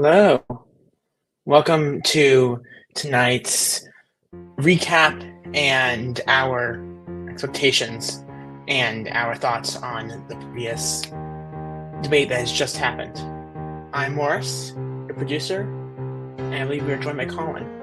Hello. Welcome to tonight's recap and our expectations and our thoughts on the previous debate that has just happened. I'm Morris, your producer, and I believe we are joined by Colin.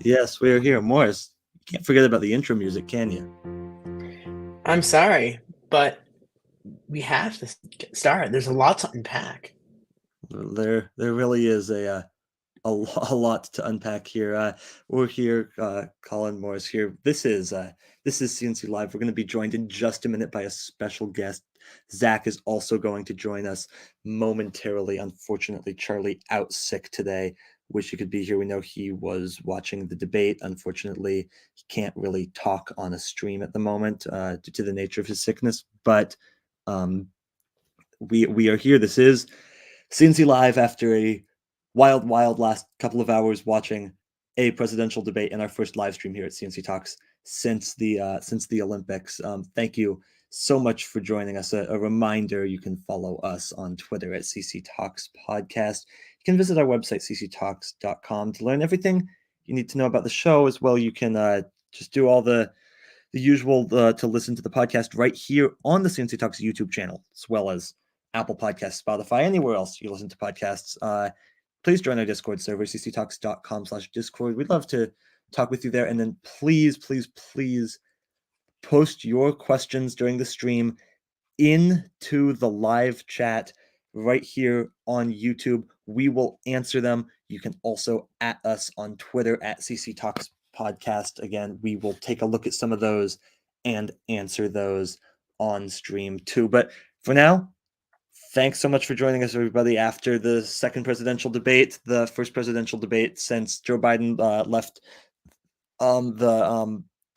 Yes, we are here. Morris, you can't forget about the intro music, can you? I'm sorry, but we have to get started. There's a lot to unpack. There really is a lot to unpack here. We're here, Colin, Morris here. This is C&C Live. We're going to be joined in just a minute by a special guest. Zack is also going to join us momentarily. Unfortunately, Charlie out sick today. Wish he could be here. We know he was watching the debate. Unfortunately, he can't really talk on a stream at the moment due to the nature of his sickness. But we are here. This is C&C Live after a wild last couple of hours watching a presidential debate in our first live stream here at C&C Talks since the Olympics. Thank you so much for joining us. A reminder, you can follow us on Twitter at CC Talks Podcast. You can visit our website, cctalks.com, to learn everything you need to know about the show. As well, you can just do all the usual to listen to the podcast right here on the C&C Talks YouTube channel, as well as Apple Podcasts, Spotify, anywhere else you listen to podcasts. Please join our Discord server, cctalks.com/Discord. We'd love to talk with you there. And then please post your questions during the stream into the live chat right here on YouTube. We will answer them. You can also at us on Twitter at CC Talks Podcast. Again, we will take a look at some of those and answer those on stream too. But for now, thanks so much for joining us, everybody, after the second presidential debate, the first presidential debate since Joe Biden left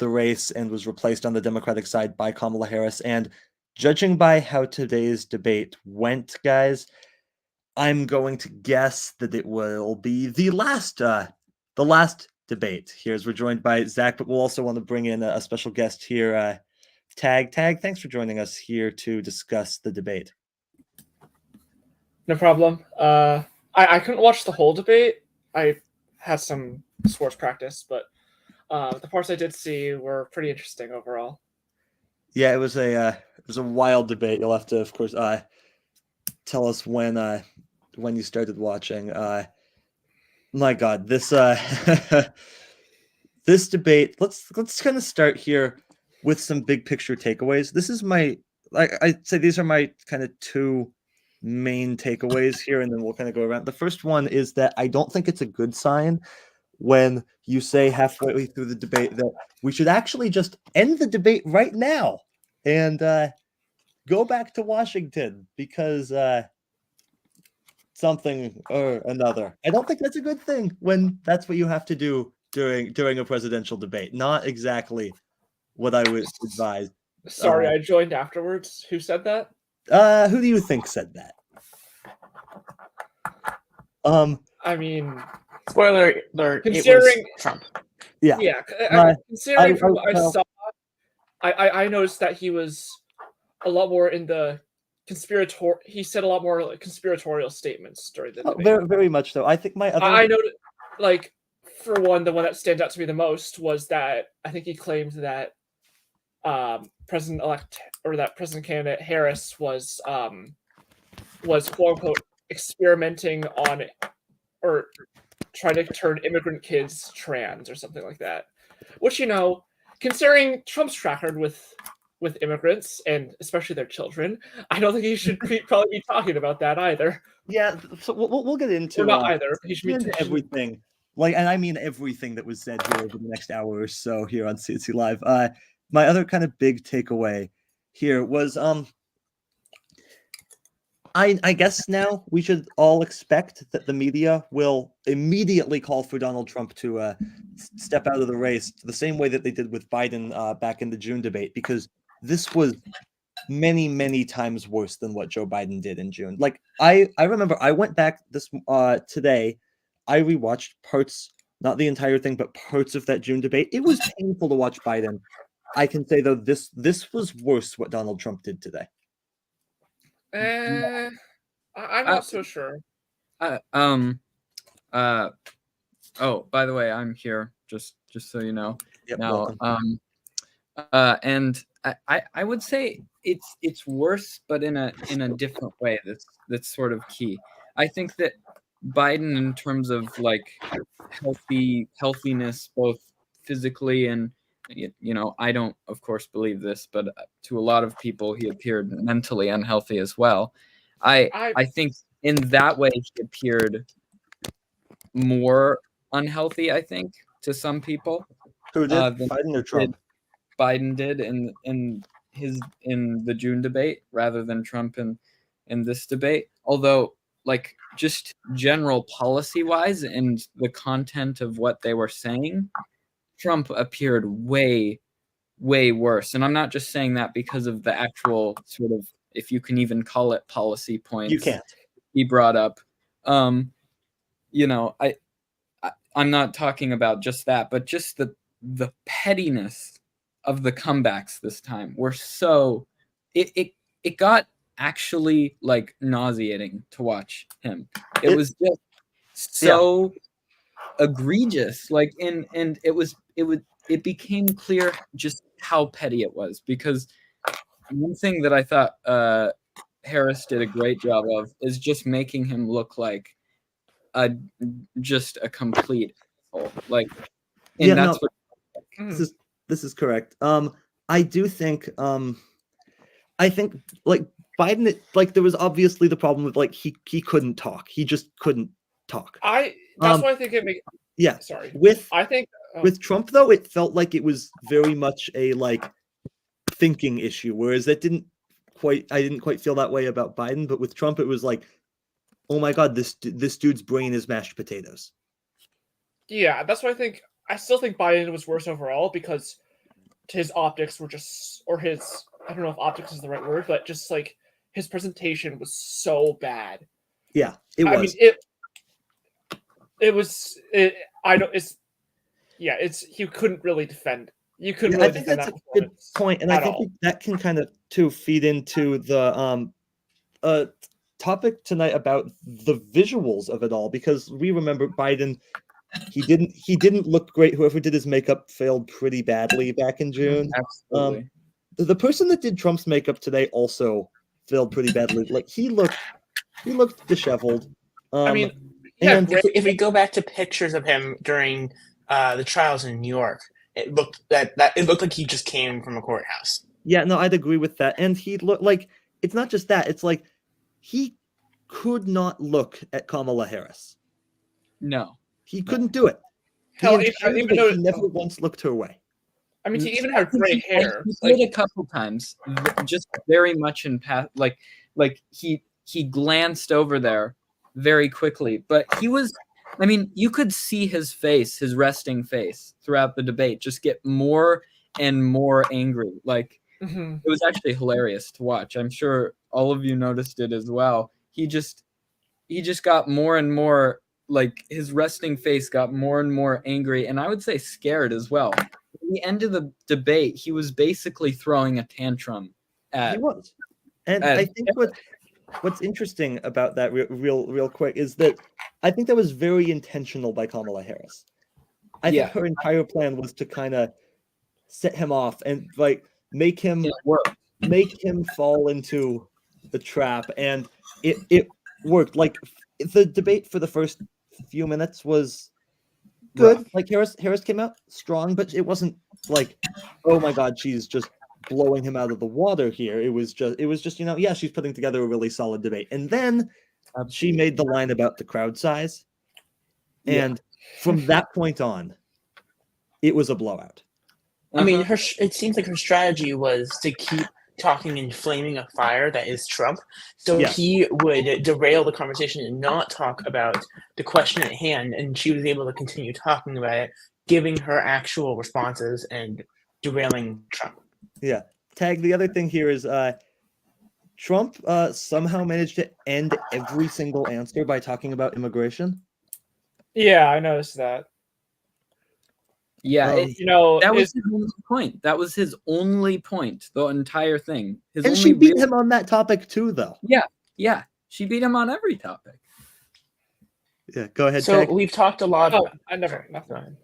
the race and was replaced on the Democratic side by Kamala Harris. And judging by how today's debate went, guys, I'm going to guess that it will be the last debate here, as we're joined by Zack, but we'll also want to bring in a special guest here. Tag, thanks for joining us here to discuss the debate. No problem. I couldn't watch the whole debate. I had some sports practice, but the parts I did see were pretty interesting overall. Yeah, it was a wild debate. You'll have to, of course, tell us when you started watching. My God, this this debate. Let's kind of start here with some big picture takeaways. This is I'd say these are my kind of two main takeaways here, and then we'll kind of go around. The first one is that I don't think it's a good sign when you say halfway through the debate that we should actually just end the debate right now and go back to Washington because something or another. I don't think that's a good thing when that's what you have to do during a presidential debate. Not exactly what I would advise. Sorry, I joined afterwards. Who said that? Who do you think said that? I mean, Spoiler alert, considering it was Trump. Yeah. Considering from what I saw, I noticed that he was a lot more in the conspiratorial. He said a lot more like conspiratorial statements during the debate. Very, very much so. I think my other. I noticed, like, for one, the one that stands out to me the most was that I think he claimed that President-elect or that President candidate Harris was quote unquote experimenting on or trying to turn immigrant kids trans or something like that. Which, you know, considering Trump's track record with immigrants and especially their children, I don't think he should probably be talking about that either. Yeah, so we'll get into or not either. He should be everything. Like, and I mean everything that was said here over the next hour or so here on C&C Live. My other kind of big takeaway here was I guess now we should all expect that the media will immediately call for Donald Trump to step out of the race the same way that they did with Biden back in the June debate, because this was many times worse than what Joe Biden did in June. Like I remember I went back this today I rewatched parts, not the entire thing, but parts of that June debate. It was painful to watch Biden. I can say though, this was worse what Donald Trump did today. I'm not so sure. Oh, by the way, I'm here, just so you know. Yep, Now, welcome. and I would say it's worse, but in a different way. That's sort of key. I think that Biden, in terms of like healthiness, both physically and I don't, of course, believe this, but to a lot of people, he appeared mentally unhealthy as well. I think in that way he appeared more unhealthy, I think, to some people. Who did? Biden or Trump? Biden did in the June debate rather than Trump in this debate. Although, like, just general policy wise and the content of what they were saying, Trump appeared way worse. And I'm not just saying that because of the actual sort of, if you can even call it policy points, You can't. he brought up. I'm not talking about just that, but just the pettiness of the comebacks this time were so it got actually like nauseating to watch him. It was just so egregious, like and it became clear just how petty it was, because one thing that I thought Harris did a great job of is just making him look like just a complete asshole. Like, and that's what this is correct. I do think I think like Biden, like there was obviously the problem with like he couldn't talk. He just couldn't talk. That's why I think it makes. Yeah. Sorry. With Trump though, it felt like it was very much a like thinking issue, whereas I didn't quite feel that way about Biden. But with Trump, it was like, oh my God, this dude's brain is mashed potatoes. Yeah, that's why I still think Biden was worse overall, because his optics were just, or his, I don't know if optics is the right word, but just like his presentation was so bad. Yeah, it was. I mean, he couldn't really defend. You couldn't really defend that. That's a good point, and I think that can kind of too feed into the topic tonight about the visuals of it all, because we remember Biden. He didn't look great. Whoever did his makeup failed pretty badly back in June. Absolutely. The person that did Trump's makeup today also failed pretty badly. Like he looked disheveled. I mean, and if we go back to pictures of him during the trials in New York, it looked like he just came from a courthouse. Yeah, no, I'd agree with that. And he looked like, it's not just that. It's like he could not look at Kamala Harris. No. He couldn't do it. He never once looked her way. I mean, he even had gray hair. He did a couple times, just very much in past, like he glanced over there very quickly, but he was. I mean, you could see his face, his resting face, throughout the debate, just get more and more angry. Like it was actually hilarious to watch. I'm sure all of you noticed it as well. He just got more and more. Like his resting face got more and more angry, and I would say scared as well. At the end of the debate, he was basically throwing a tantrum. He was, and I think what's interesting about that real quick is that I think that was very intentional by Kamala Harris. I think her entire plan was to kind of set him off and like make him fall into the trap, and it worked. Like the debate for the first few minutes was good. Rough. Like Harris came out strong, but it wasn't like, oh my God, she's just blowing him out of the water here. It was just she's putting together a really solid debate. And then she made the line about the crowd size. And from that point on, it was a blowout. I mean, it seems like her strategy was to keep talking and flaming a fire that is Trump. So he would derail the conversation and not talk about the question at hand, and she was able to continue talking about it, giving her actual responses and derailing Trump. Yeah. Tag, the other thing here is Trump somehow managed to end every single answer by talking about immigration. Yeah, I noticed that. Yeah, that was his only point. That was his only point. The entire thing. And she beat him on that topic too, though. Yeah. She beat him on every topic. Yeah, go ahead. So Tag. we've talked a lot. Oh, I never. Nothing.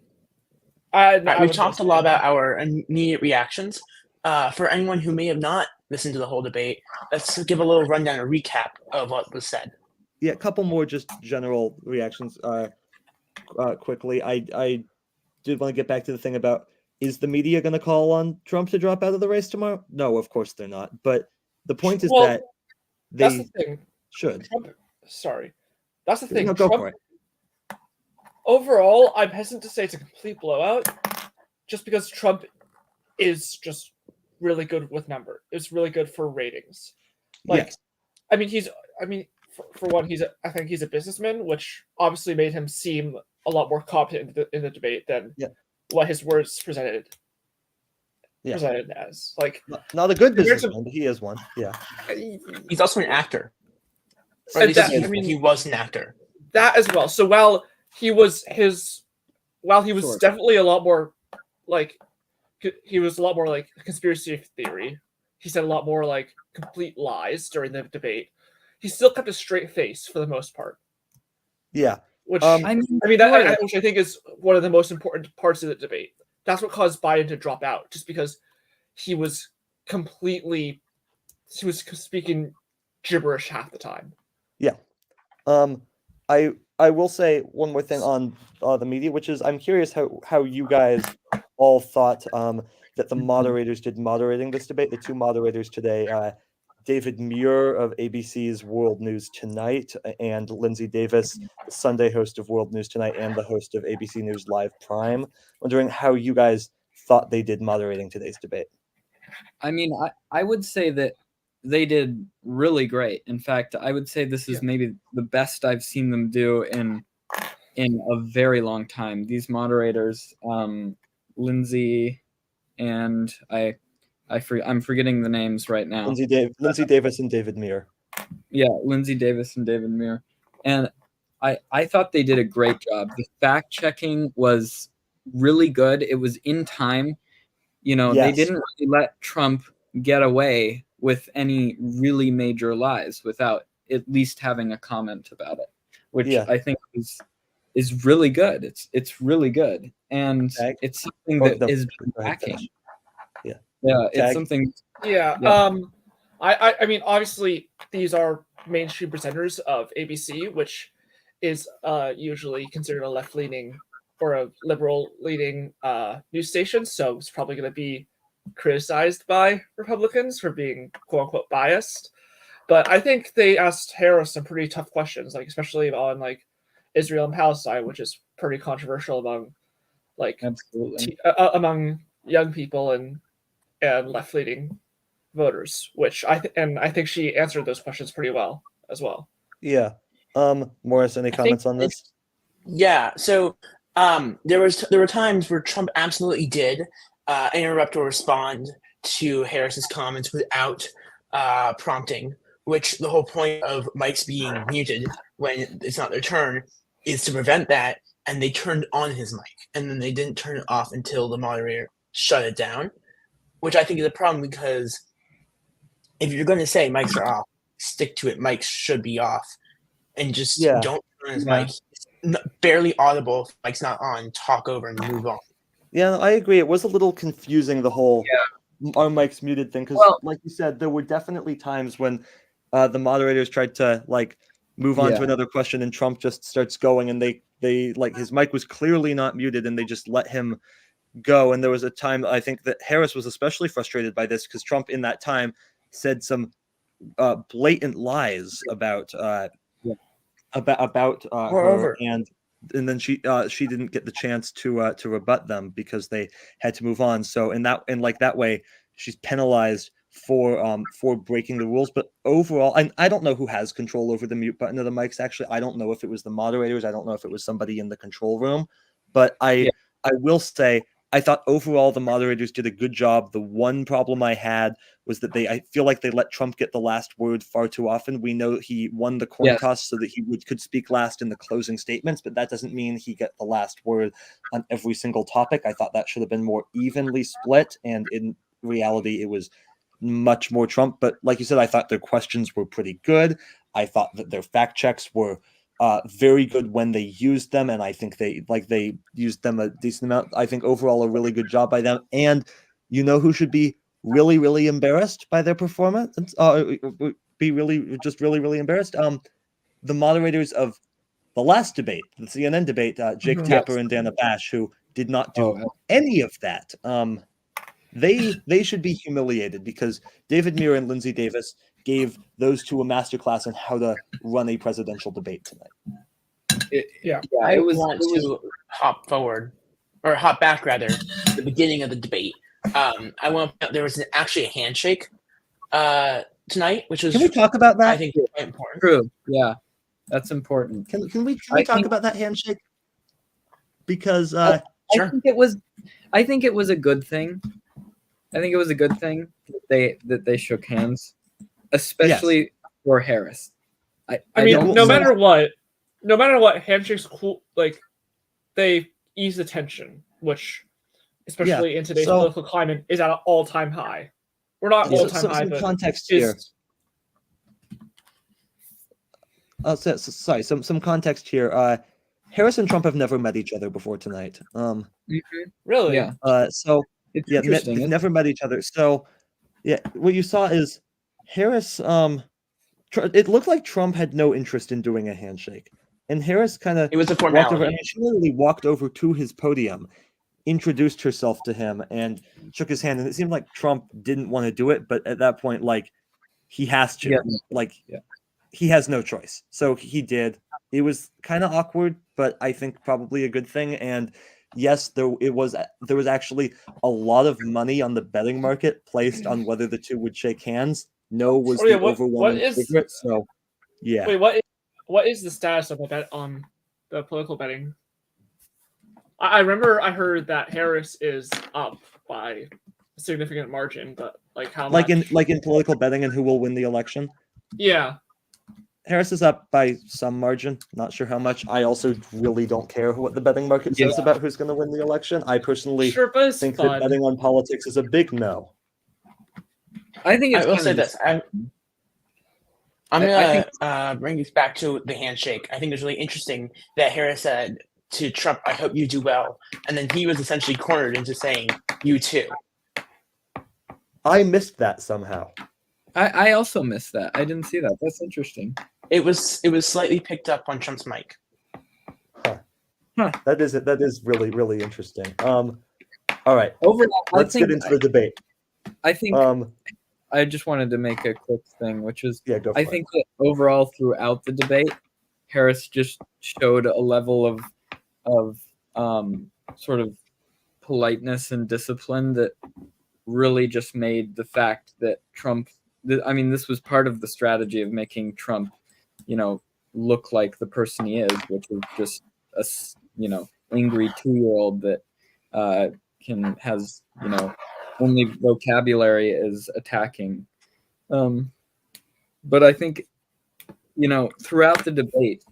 We've talked a lot about our immediate reactions. For anyone who may have not listened to the whole debate, let's give a little rundown, a recap of what was said. Yeah, a couple more just general reactions. Quickly, I did want to get back to the thing about, is the media going to call on Trump to drop out of the race tomorrow? No, of course they're not. But the point is that that's the thing. Should. That's the thing. No, go for it. Overall, I'm hesitant to say it's a complete blowout, just because Trump is just really good with numbers. It's really good for ratings. Yes. I mean, for one, I think he's a businessman, which obviously made him seem a lot more competent in the debate than what his words presented as. Like, not a good businessman, but he is one. Yeah. He's also an actor. Or at least he was an actor. That as well. So while he was definitely a lot more like conspiracy theory, he said a lot more like complete lies during the debate. He still kept a straight face for the most part. Yeah. Which which I think is one of the most important parts of the debate. That's what caused Biden to drop out, just because he was speaking gibberish half the time. Yeah. I will say one more thing on the media, which is I'm curious how you guys all thought that the moderators did moderating this debate. The two moderators today, David Muir of ABC's World News Tonight and Lindsay Davis, the Sunday host of World News Tonight and the host of ABC News Live Prime. Wondering how you guys thought they did moderating today's debate. I mean, I would say that they did really great. In fact, I would say this is maybe the best I've seen them do in a very long time. These moderators, Lindsay and I'm forgetting the names right now. Lindsay Davis and David Muir. Yeah, Lindsay Davis and David Muir. And I thought they did a great job. The fact checking was really good. It was in time. They didn't really let Trump get away with any really major lies without at least having a comment about it, which I think is really good. It's really good. And it's something that is lacking. Yeah, it's something. Yeah. I mean, obviously, these are mainstream presenters of ABC, which is usually considered a left-leaning or a liberal-leaning news station. So it's probably going to be criticized by Republicans for being quote-unquote biased. But I think they asked Harris some pretty tough questions, like especially on like Israel and Palestine, which is pretty controversial among among young people and left-leaning voters, which I think she answered those questions pretty well as well. Yeah. Morris, any comments on this? Yeah. So there were times where Trump absolutely did interrupt or respond to Harris's comments without prompting, which the whole point of mics being muted when it's not their turn is to prevent that. And they turned on his mic, and then they didn't turn it off until the moderator shut it down, which I think is a problem, because if you're going to say mics are off, stick to it. Mics should be off, and just don't turn on his mic. It's barely audible. If mic's not on, talk over and move on. Yeah, I agree. It was a little confusing, the whole our mic's muted thing, because like you said, there were definitely times when the moderators tried to move on to another question, and Trump just starts going, and they his mic was clearly not muted, and they just let him go. And there was a time, I think, that Harris was especially frustrated by this, because Trump in that time said some blatant lies about her, and then she didn't get the chance to rebut them because they had to move on. So in that way, she's penalized for breaking the rules. But overall, and I don't know who has control over the mute button of the mics. Actually, I don't know if it was the moderators. I don't know if it was somebody in the control room. But I will say I thought overall the moderators did a good job. The one problem I had was that I feel like they let Trump get the last word far too often. We know he won the coin toss so that he could speak last in the closing statements, but that doesn't mean he get the last word on every single topic. I thought that should have been more evenly split, and in reality, it was much more Trump. But like you said, I thought their questions were pretty good. I thought that their fact checks were very good when they used them, and I think they used them a decent amount. I think overall a really good job by them. And you know who should be really, really embarrassed by their performance? Be really embarrassed. The moderators of the last debate, the CNN debate, Jake Tapper and Dana Bash, who did not do any of that. They should be humiliated because David Muir and Lindsey Davis gave those two a masterclass on how to run a presidential debate tonight. I want to hop back rather, to the beginning of the debate. There was actually a handshake tonight, which was. Can we talk about that? I think it's quite important. True. Yeah, that's important. Can we talk about that handshake? Because sure. I think it was a good thing. I think it was a good thing that they shook hands, especially for Harris. I mean, no matter what, handshakes cool. Like, they ease the tension, which, especially in today's political climate, is at an all-time high. We're not all-time high, but context here. Some context here. Harris and Trump have never met each other before tonight. Really? Yeah. It's interesting. They've never met each other. So, what you saw is Harris. It looked like Trump had no interest in doing a handshake, and Harris kind of. It was a formality. She literally walked over to his podium, introduced herself to him, and shook his hand. And it seemed like Trump didn't want to do it, but at that point, he has to. He has no choice. So he did. It was kind of awkward, but I think probably a good thing. And yes, there was actually a lot of money on the betting market placed on whether the two would shake hands. No was the overwhelming favorite. So, yeah. Wait, what is the status of the bet on the political betting? I remember I heard that Harris is up by a significant margin, but how much? In political betting and who will win the election? Yeah. Harris is up by some margin. Not sure how much. I also really don't care what the betting market says about who's going to win the election. I personally think that betting on politics is a big no. I think it's I will say this. I'm going to bring this back to the handshake. I think it's really interesting that Harris said to Trump, "I hope you do well," and then he was essentially cornered into saying, "You too." I missed that somehow. I also missed that. I didn't see that. That's interesting. It was slightly picked up on Trump's mic. That is really, really interesting. All right. Overall, let's get into the debate. I think I just wanted to make a quick thing, which is I think that overall throughout the debate, Harris just showed a level of sort of politeness and discipline that really just made the fact that Trump. This was part of the strategy of making Trump, look like the person he is, which is just a, angry 2-year-old that has, only vocabulary is attacking. But I think, throughout the debate,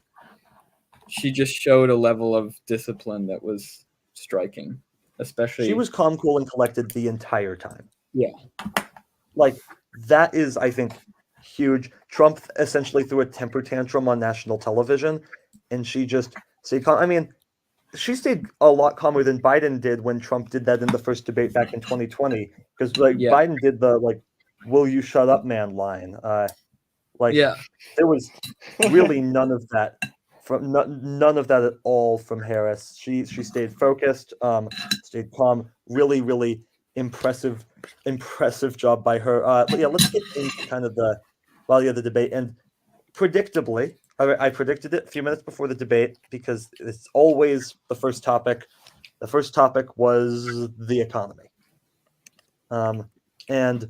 she just showed a level of discipline that was striking, especially. She was calm, cool, and collected the entire time. Yeah. That is, I think, huge. Trump essentially threw a temper tantrum on national television, and she just stayed calm. She stayed a lot calmer than Biden did when Trump did that in the first debate back in 2020. Because Biden did the "Will you shut up, man?" line. There was really none of that at all from Harris. She stayed focused, stayed calm. Really, really impressive job by her. Let's get into kind of the debate. And predictably, I predicted it a few minutes before the debate because it's always the first topic. The first topic was the economy. And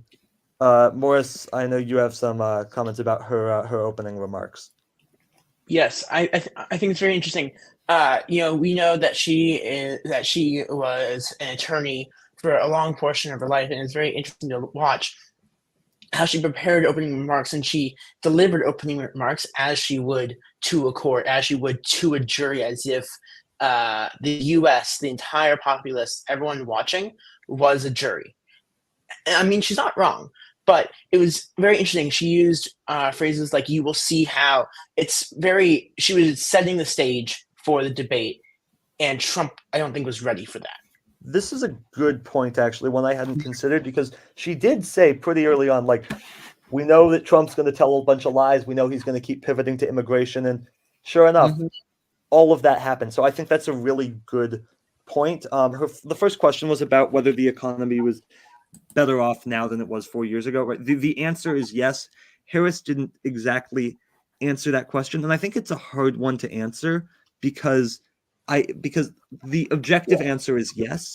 Morris, I know you have some comments about her opening remarks. Yes, I think it's very interesting. we know that she was an attorney for a long portion of her life, and it's very interesting to watch how she prepared opening remarks, and she delivered opening remarks as she would to a court, as she would to a jury, as if the U.S., the entire populace, everyone watching, was a jury. And, I mean, she's not wrong, but it was very interesting. She used phrases like "you will see how." She was setting the stage for the debate, and Trump, I don't think, was ready for that. This is a good point, actually, one I hadn't considered, because she did say pretty early on, like, we know that Trump's going to tell a bunch of lies. We know he's going to keep pivoting to immigration. And sure enough, all of that happened. So I think that's a really good point. The first question was about whether the economy was better off now than it was 4 years ago. Right? The answer is yes. Harris didn't exactly answer that question. And I think it's a hard one to answer because the objective answer is yes.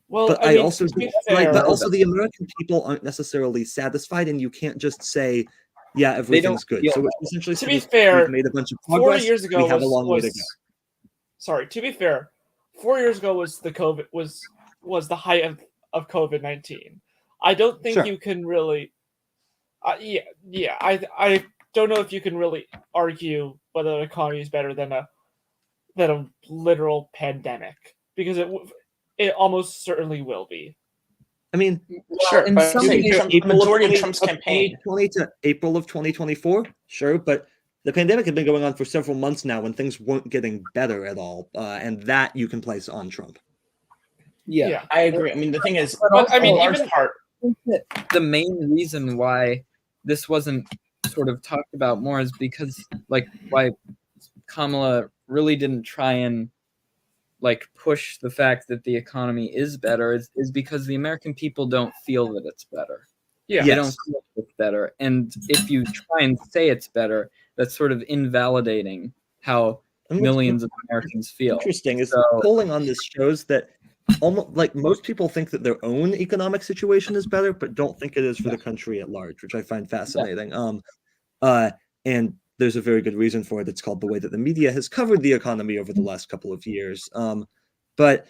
Well, But I I mean, also to be like, but fair, also the American people aren't necessarily satisfied, and you can't just say, yeah, everything's good. feel So that. it's essentially To be saying fair, we've made a bunch of 4 progress. years ago We have a long way to go. Sorry, to be fair, 4 years ago was the COVID was the height of COVID-19. I don't think Sure. you can really, I don't know if you can really argue whether the economy is better than a literal pandemic, because it almost certainly will be. I mean, Sure, in but some say ways, Trump, the majority of Trump's campaign. 2020 to April of 2024, sure, but the pandemic had been going on for several months now when things weren't getting better at all, and that you can place on Trump. Yeah. I agree. I mean, the thing is, But I mean, a large even part. I think that the main reason why this wasn't sort of talked about more is because, like, why Kamala really didn't try and like push the fact that the economy is better is because the American people don't feel that it's better. yeah, They don't feel it's better. And if you try and say it's better, that's sort of invalidating how And what's millions of Americans feel. interesting is So- polling on this shows that almost like most people think that their own economic situation is better, but don't think it is for the country at large, which I find fascinating. And there's a very good reason for it. It's called the way that the media has covered the economy over the last couple of years. But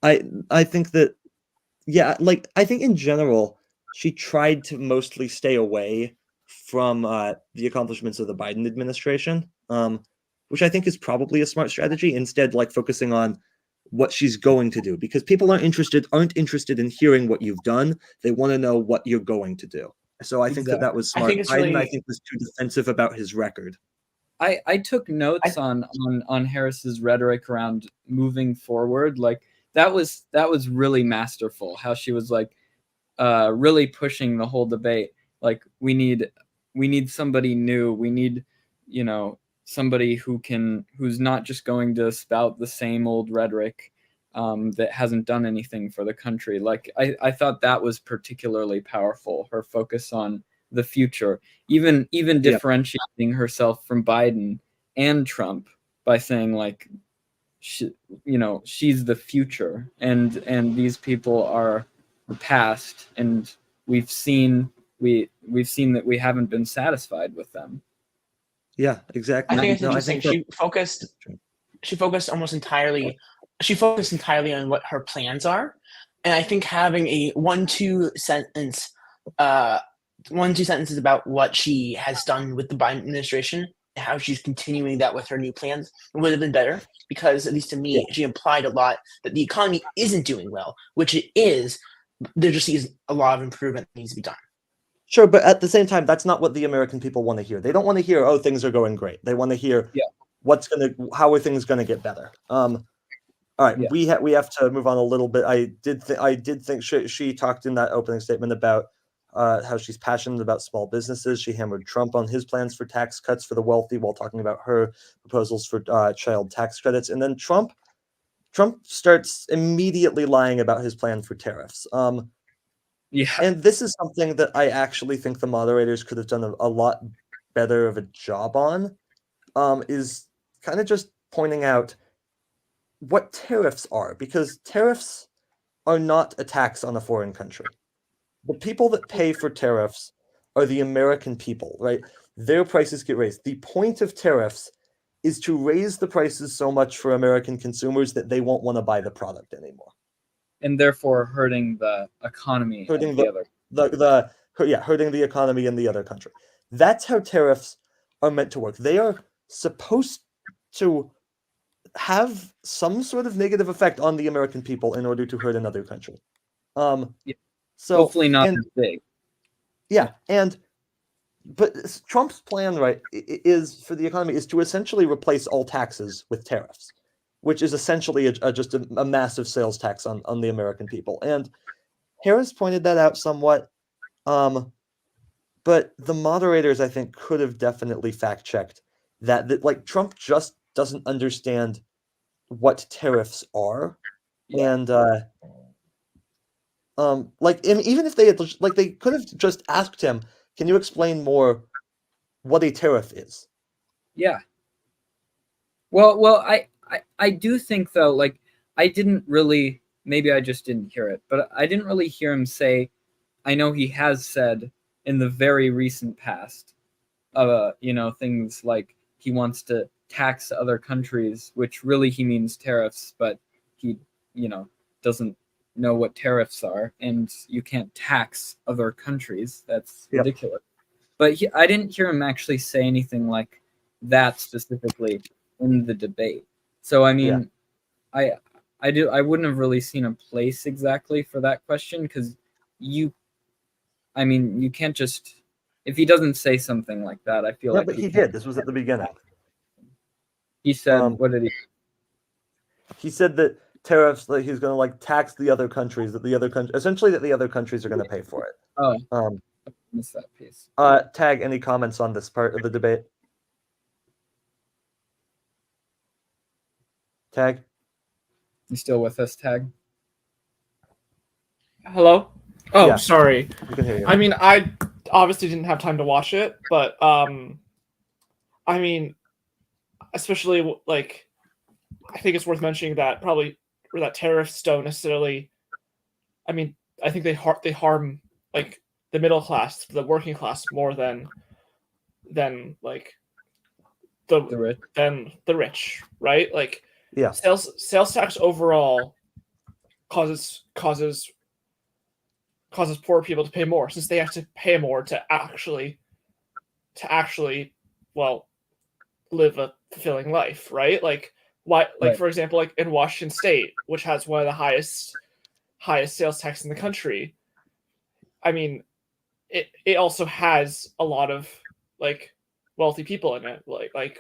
I think that, yeah, like I think in general, she tried to mostly stay away from the accomplishments of the Biden administration, which I think is probably a smart strategy. Instead, like focusing on what she's going to do, because people aren't interested in hearing what you've done. They want to know what you're going to do. So I think that was I smart. think it's Biden, I really- think, was too defensive about his record. I took notes on Harris's rhetoric around moving forward. Like that was really masterful. How she was like really pushing the whole debate. Like we need somebody new. We need, somebody who's not just going to spout the same old rhetoric that hasn't done anything for the country. Like I thought that was particularly powerful. Her focus on the future, even differentiating herself from Biden and Trump by saying like, she's the future, and these people are the past, and we've seen that we haven't been satisfied with them. Yeah, exactly. I think it's No, I interesting. think She focused entirely on what her plans are, and I think having a one-two sentences about what she has done with the Biden administration, how she's continuing that with her new plans, would have been better, because at least to me, she implied a lot that the economy isn't doing well, which it is. There just needs a lot of improvement that needs to be done. Sure, but at the same time, that's not what the American people want to hear. They don't want to hear, "Oh, things are going great." They want to hear, how are things going to get better? All right, we have to move on a little bit. I did think she talked in that opening statement about how she's passionate about small businesses. She hammered Trump on his plans for tax cuts for the wealthy while talking about her proposals for child tax credits. And then Trump starts immediately lying about his plan for tariffs. And this is something that I actually think the moderators could have done a lot better of a job on, is kind of just pointing out what tariffs are, because tariffs are not a tax on a foreign country. The people that pay for tariffs are the American people, right? Their prices get raised. The point of tariffs is to raise the prices so much for American consumers that they won't want to buy the product anymore, and therefore hurting the economy hurting of the other. hurting the economy in the other country. That's how tariffs are meant to work. They are supposed to have some sort of negative effect on the American people in order to hurt another country. Yeah. So Hopefully not as big. Yeah, but Trump's plan, right, is for the economy is to essentially replace all taxes with tariffs, which is essentially just a massive sales tax on the American people. And Harris pointed that out somewhat, but the moderators, I think, could have definitely fact-checked that like Trump just doesn't understand what tariffs are, and even if they had they could have just asked him, can you explain more what a tariff is? Yeah. Well, I do think though, like I didn't really, maybe I just didn't hear it, but I didn't really hear him say, I know he has said in the very recent past, things like he wants to tax other countries, which really he means tariffs, but he, doesn't know what tariffs are, and you can't tax other countries. That's ridiculous. But I didn't hear him actually say anything like that specifically in the debate. So I mean, I wouldn't have really seen a place exactly for that question, because you can't just, if he doesn't say something like that, I feel like but he did. This was at the beginning. He said, what did he? He said that tariffs, like he's going to tax the other countries, that the other countries are going to pay for it. Oh, I missed that piece. Tag, any comments on this part of the debate? Tag? You still with us, Tag? Hello? Oh, yeah. Sorry. We can hear you. I mean, I obviously didn't have time to watch it, but I mean, especially I think it's worth mentioning that that tariffs don't necessarily. I mean, I think they harm the middle class, the working class, more than the rich, right? Sales tax overall causes poor people to pay more, since they have to pay more to actually live a fulfilling life, right? For example, in Washington State, which has one of the highest sales tax in the country, I mean, it also has a lot of wealthy people in it, like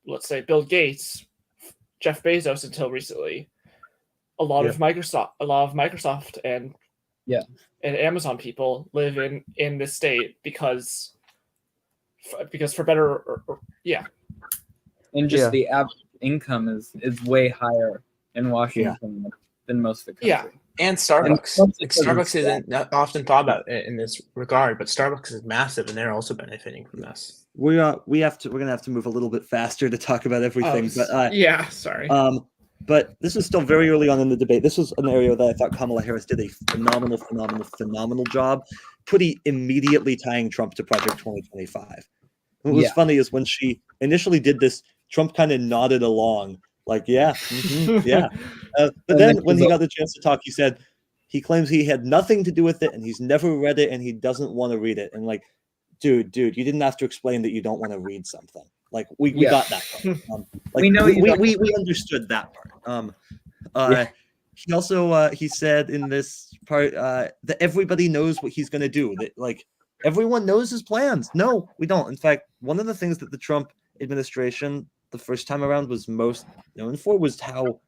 let's say Bill Gates, Jeff Bezos until recently, a lot of Microsoft and Amazon people live in this state because for better and just the average income is way higher in Washington than most of the country. And Starbucks. Starbucks isn't often thought about in this regard, but Starbucks is massive, and they're also benefiting from this. We're gonna have to move a little bit faster to talk about everything. Sorry. But this is still very early on in the debate. This was an area that I thought Kamala Harris did a phenomenal job, pretty immediately tying Trump to Project 2025. What was funny is when she initially did this, Trump kind of nodded along, but then when he got the chance to talk, he said he claims he had nothing to do with it, and he's never read it, and he doesn't want to read it. And dude, you didn't have to explain that you don't want to read something. We got that part. We know we understood that part. He also he said in this part that everybody knows what he's going to do. That everyone knows his plans. No, we don't. In fact, one of the things that the Trump administration the first time around was most known for was how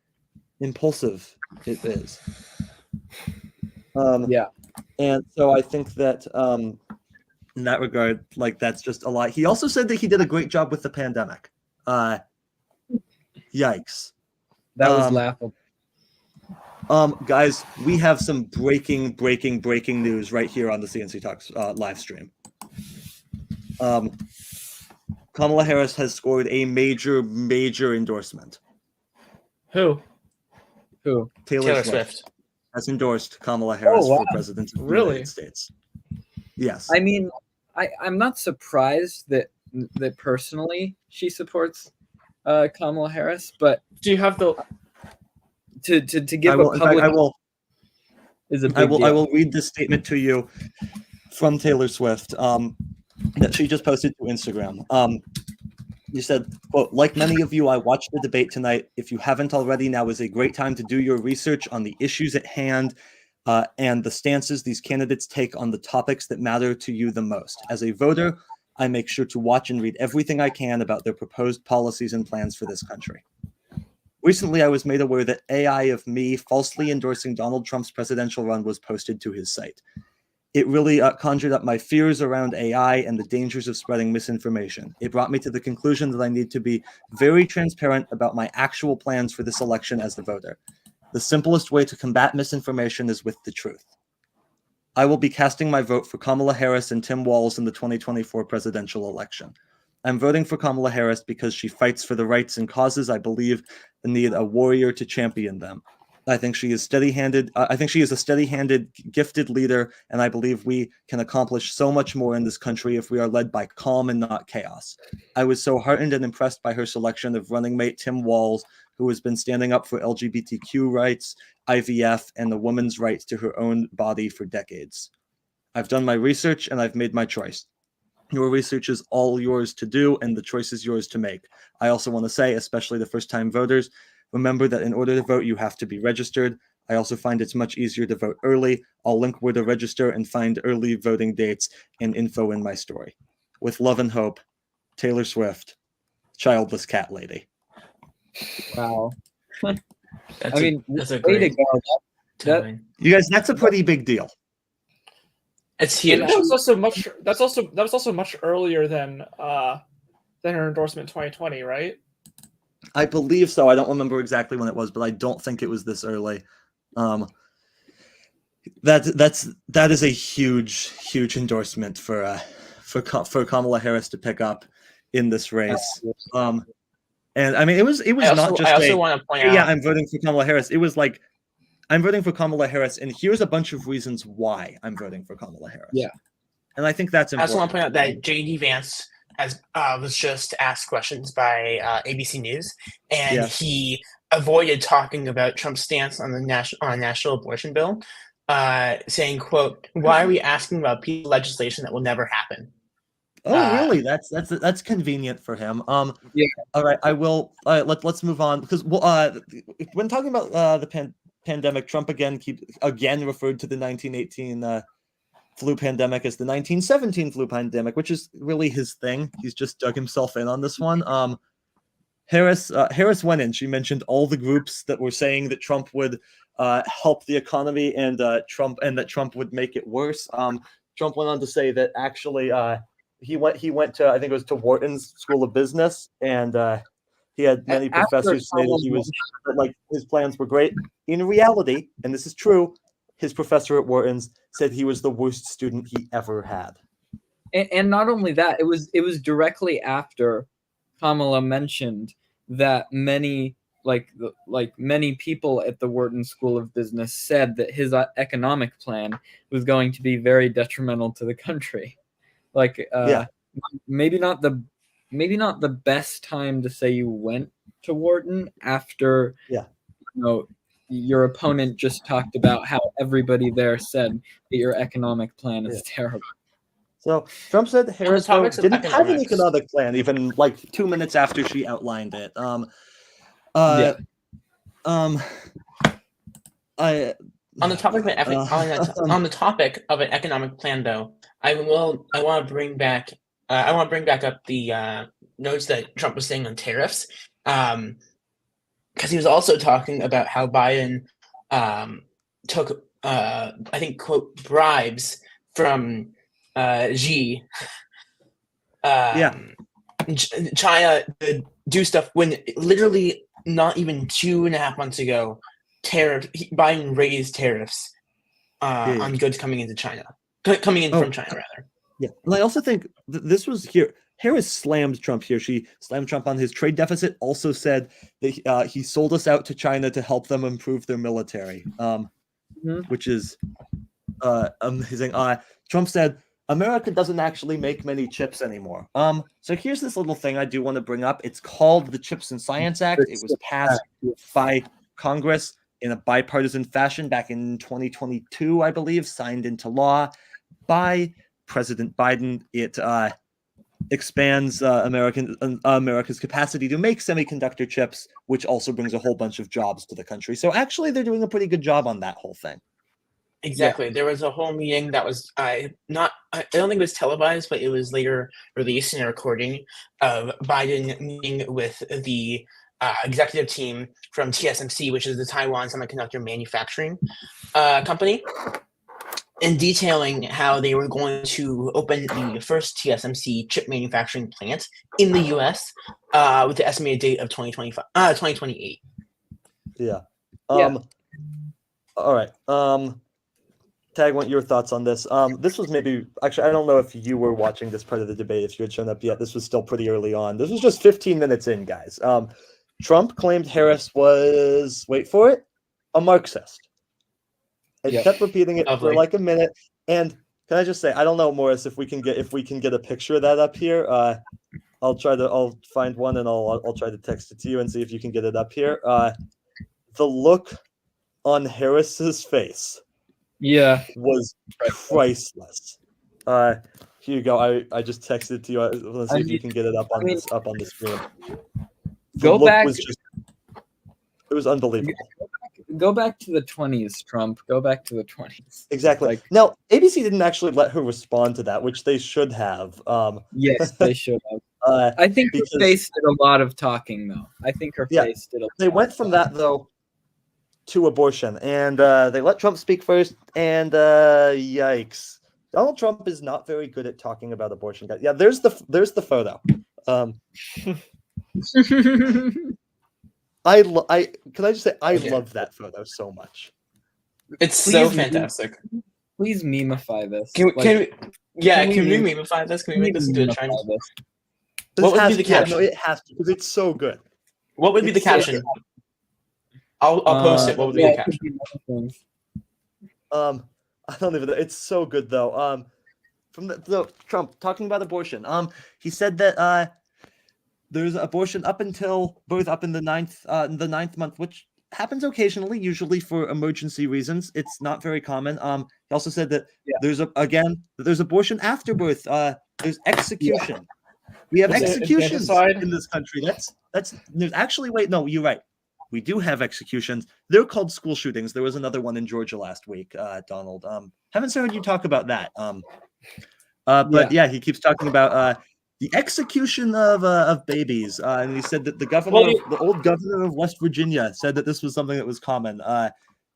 impulsive it is. And so I think that in that regard, that's just a lot. He also said that he did a great job with the pandemic. Yikes. That was laughable. Guys, we have some breaking news right here on the C&C Talks live stream. Kamala Harris has scored a major endorsement. Who? Taylor Swift has endorsed Kamala Harris for president of the United States. Yes. I mean, I'm not surprised that personally she supports Kamala Harris, but Do you have the? to give I will, a in fact, public I will is a big I will deal. I will read this statement to you from Taylor Swift that she just posted to Instagram. You said, quote, "Like many of you, I watched the debate tonight. If you haven't already, now is a great time to do your research on the issues at hand and the stances these candidates take on the topics that matter to you the most. As a voter, I make sure to watch and read everything I can about their proposed policies and plans for this country. Recently, I was made aware that AI of me falsely endorsing Donald Trump's presidential run was posted to his site. It really conjured up my fears around AI and the dangers of spreading misinformation. It brought me to the conclusion that I need to be very transparent about my actual plans for this election as a voter. The simplest way to combat misinformation is with the truth. I will be casting my vote for Kamala Harris and Tim Walz in the 2024 presidential election. I'm voting for Kamala Harris because she fights for the rights and causes I believe need a warrior to champion them. I think she is steady-handed. I think she is a steady-handed, gifted leader, and I believe we can accomplish so much more in this country if we are led by calm and not chaos. I was so heartened and impressed by her selection of running mate Tim Walz, who has been standing up for LGBTQ rights, IVF, and the woman's rights to her own body for decades. I've done my research and I've made my choice. Your research is all yours to do, and the choice is yours to make. I also want to say, especially the first-time voters, remember that in order to vote, you have to be registered. I also find it's much easier to vote early. I'll link where to register and find early voting dates and info in my story. With love and hope, Taylor Swift, childless cat lady. Wow. That's that's a way to great go. tagline. You guys, that's a pretty big deal. It's huge. And that was also much. That was also much earlier than her endorsement in 2020, right? I believe so. I don't remember exactly when it was, but I don't think it was this early. That is a huge endorsement for Kamala Harris to pick up in this race. And I mean, it was not just. I also want to point out. Yeah, I'm voting for Kamala Harris. It was like, I'm voting for Kamala Harris, and here's a bunch of reasons why I'm voting for Kamala Harris. Yeah, and I think that's important. I also want to point out that J.D. Vance was just asked questions by ABC News, and he avoided talking about Trump's stance on the national abortion bill, saying, "quote Why are we asking about piece of legislation that will never happen?" Oh, really? That's convenient for him. Yeah. All right. I will. Let's move on, because when talking about the pandemic, Trump again referred to the 1918 flu pandemic as the 1917 flu pandemic, which is really his thing. He's just dug himself in on this one. Harris went in. She mentioned all the groups that were saying that Trump would help the economy and that Trump would make it worse. Trump went on to say that actually he went to, I think it was to Wharton's School of Business, and he had many professors say that his plans were great. In reality, and this is true, his professor at Wharton's said he was the worst student he ever had. And not only that, it was directly after Kamala mentioned that many many people at the Wharton School of Business said that his economic plan was going to be very detrimental to the country. Maybe not the best time to say you went to Wharton after your opponent just talked about how everybody there said that your economic plan is terrible. So Trump said Harris didn't have an economics. economic plan, even 2 minutes after she outlined it. On the topic of an economic plan, though, I want to bring back up the notes that Trump was saying on tariffs, because he was also talking about how Biden took I think, quote, bribes from Xi. China to do stuff when literally not even 2.5 months ago, Biden raised tariffs on goods coming into China, from China rather. Yeah, and I also think this was here. Harris slammed Trump here. She slammed Trump on his trade deficit. Also said that he sold us out to China to help them improve their military, which is amazing. Trump said America doesn't actually make many chips anymore. So here's this little thing I do want to bring up. It's called the Chips and Science Act. It was passed by Congress in a bipartisan fashion back in 2022, I believe, signed into law by President Biden. It expands America's capacity to make semiconductor chips, which also brings a whole bunch of jobs to the country. So actually, they're doing a pretty good job on that whole thing. Exactly. There was a whole meeting that was I don't think it was televised, but it was later released in a recording of Biden meeting with the executive team from TSMC, which is the Taiwan Semiconductor Manufacturing company, and detailing how they were going to open the first TSMC chip manufacturing plant in the U.S. With the estimated date of 2028. Yeah. Yeah. All right. Tag, what your thoughts on this? This was maybe actually I don't know if you were watching this part of the debate, if you had shown up yet. This was still pretty early on. This was just 15 minutes in, guys. Trump claimed Harris was, wait for it, a Marxist. And kept repeating it for like a minute. And can I just say, I don't know, Morris, if we can get a picture of that up here. I'll find one and I'll try to text it to you and see if you can get it up here. The look on Harris's face was priceless. Here you go. I just texted it to you. Let's see if you can get it up on the screen. Go back. It was unbelievable. Go back to the 20s, Trump. Go back to the 20s. Exactly. Now, ABC didn't actually let her respond to that, which they should have. Yes, they should have. I think her face did a lot of talking, though. I think her face did a lot. They went from that, though, to abortion, and they let Trump speak first, and yikes. Donald Trump is not very good at talking about abortion. Yeah, there's the photo. Can I just say I love that photo so much. It's so fantastic. Please memify this. Can we memify this? Can we make this into a trend? What would be the caption? No, it has to, because it's so good. What would be the caption? I'll post it. What would be the caption? I don't even know. It's so good though. From the Trump talking about abortion. He said that there's abortion up until birth up in the ninth month, which happens occasionally, usually for emergency reasons. It's not very common. He also said that there's abortion after birth. There's execution. We have executions in this country. There's actually no, you're right. We do have executions. They're called school shootings. There was another one in Georgia last week, Donald. Haven't heard you talk about that. But he keeps talking about the execution of babies, and he said that the old governor of West Virginia said that this was something that was common.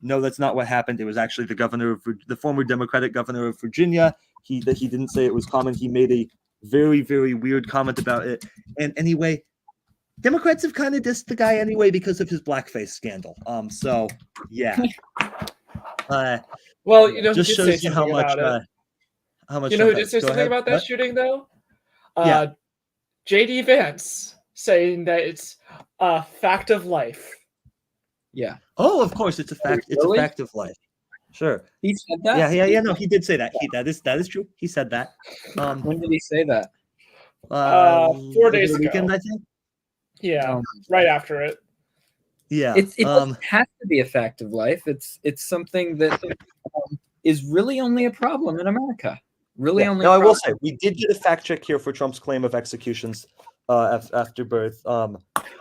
No, that's not what happened. It was actually the former Democratic governor of Virginia. He didn't say it was common. He made a very, very weird comment about it. And anyway, Democrats have kind of dissed the guy anyway because of his blackface scandal. So yeah. Well, you know, just shows you how much. You know who did say something about that shooting though? JD Vance saying that it's a fact of life. Yeah. Oh, of course, it's a fact. It's a fact of life. Sure. He said that. Yeah. No, he did say that. That is true. He said that. When did he say that? 4 days ago. Weekend, I think. Yeah, right after it. Yeah. It doesn't have to be a fact of life. It's something that is really only a problem in America. Now, I will say, we did get a fact check here for Trump's claim of executions after birth,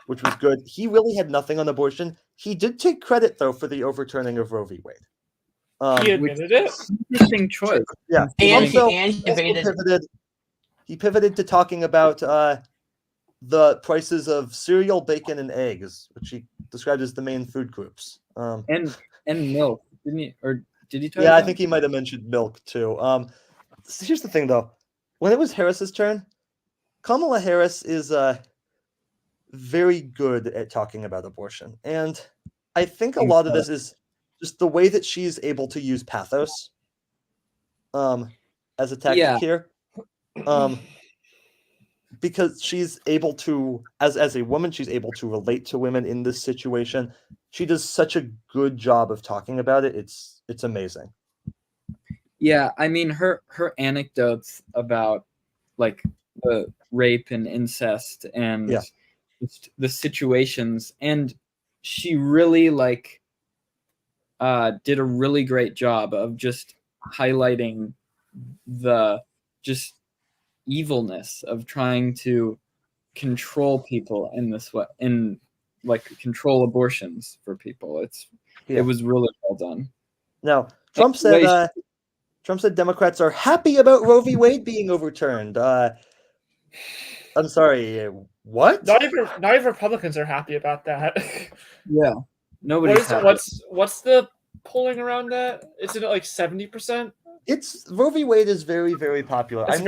which was good. He really had nothing on abortion. He did take credit, though, for the overturning of Roe v. Wade. He admitted it. Interesting choice. Yeah. And he pivoted to talking about the prices of cereal, bacon, and eggs, which he described as the main food groups. And milk, didn't he? Or did he talk about I think he might have mentioned milk, too. Here's the thing, though. When it was Harris's turn, Kamala Harris is very good at talking about abortion. And I think a lot of this is just the way that she's able to use pathos as a tactic here. Because she's able to, as a woman, she's able to relate to women in this situation. She does such a good job of talking about it. It's amazing. Yeah, I mean her anecdotes about like the rape and incest and Yeah. just the situations, and she really like did a really great job of just highlighting the just evilness of trying to control people in this way, in like control abortions for people. It was really well done. Now, Trump said Democrats are happy about Roe v. Wade being overturned. I'm sorry, what? Not even Republicans are happy about that. Yeah, nobody's happy. What's the polling around that? Isn't it like 70%? It's Roe v. Wade is very, very popular. It's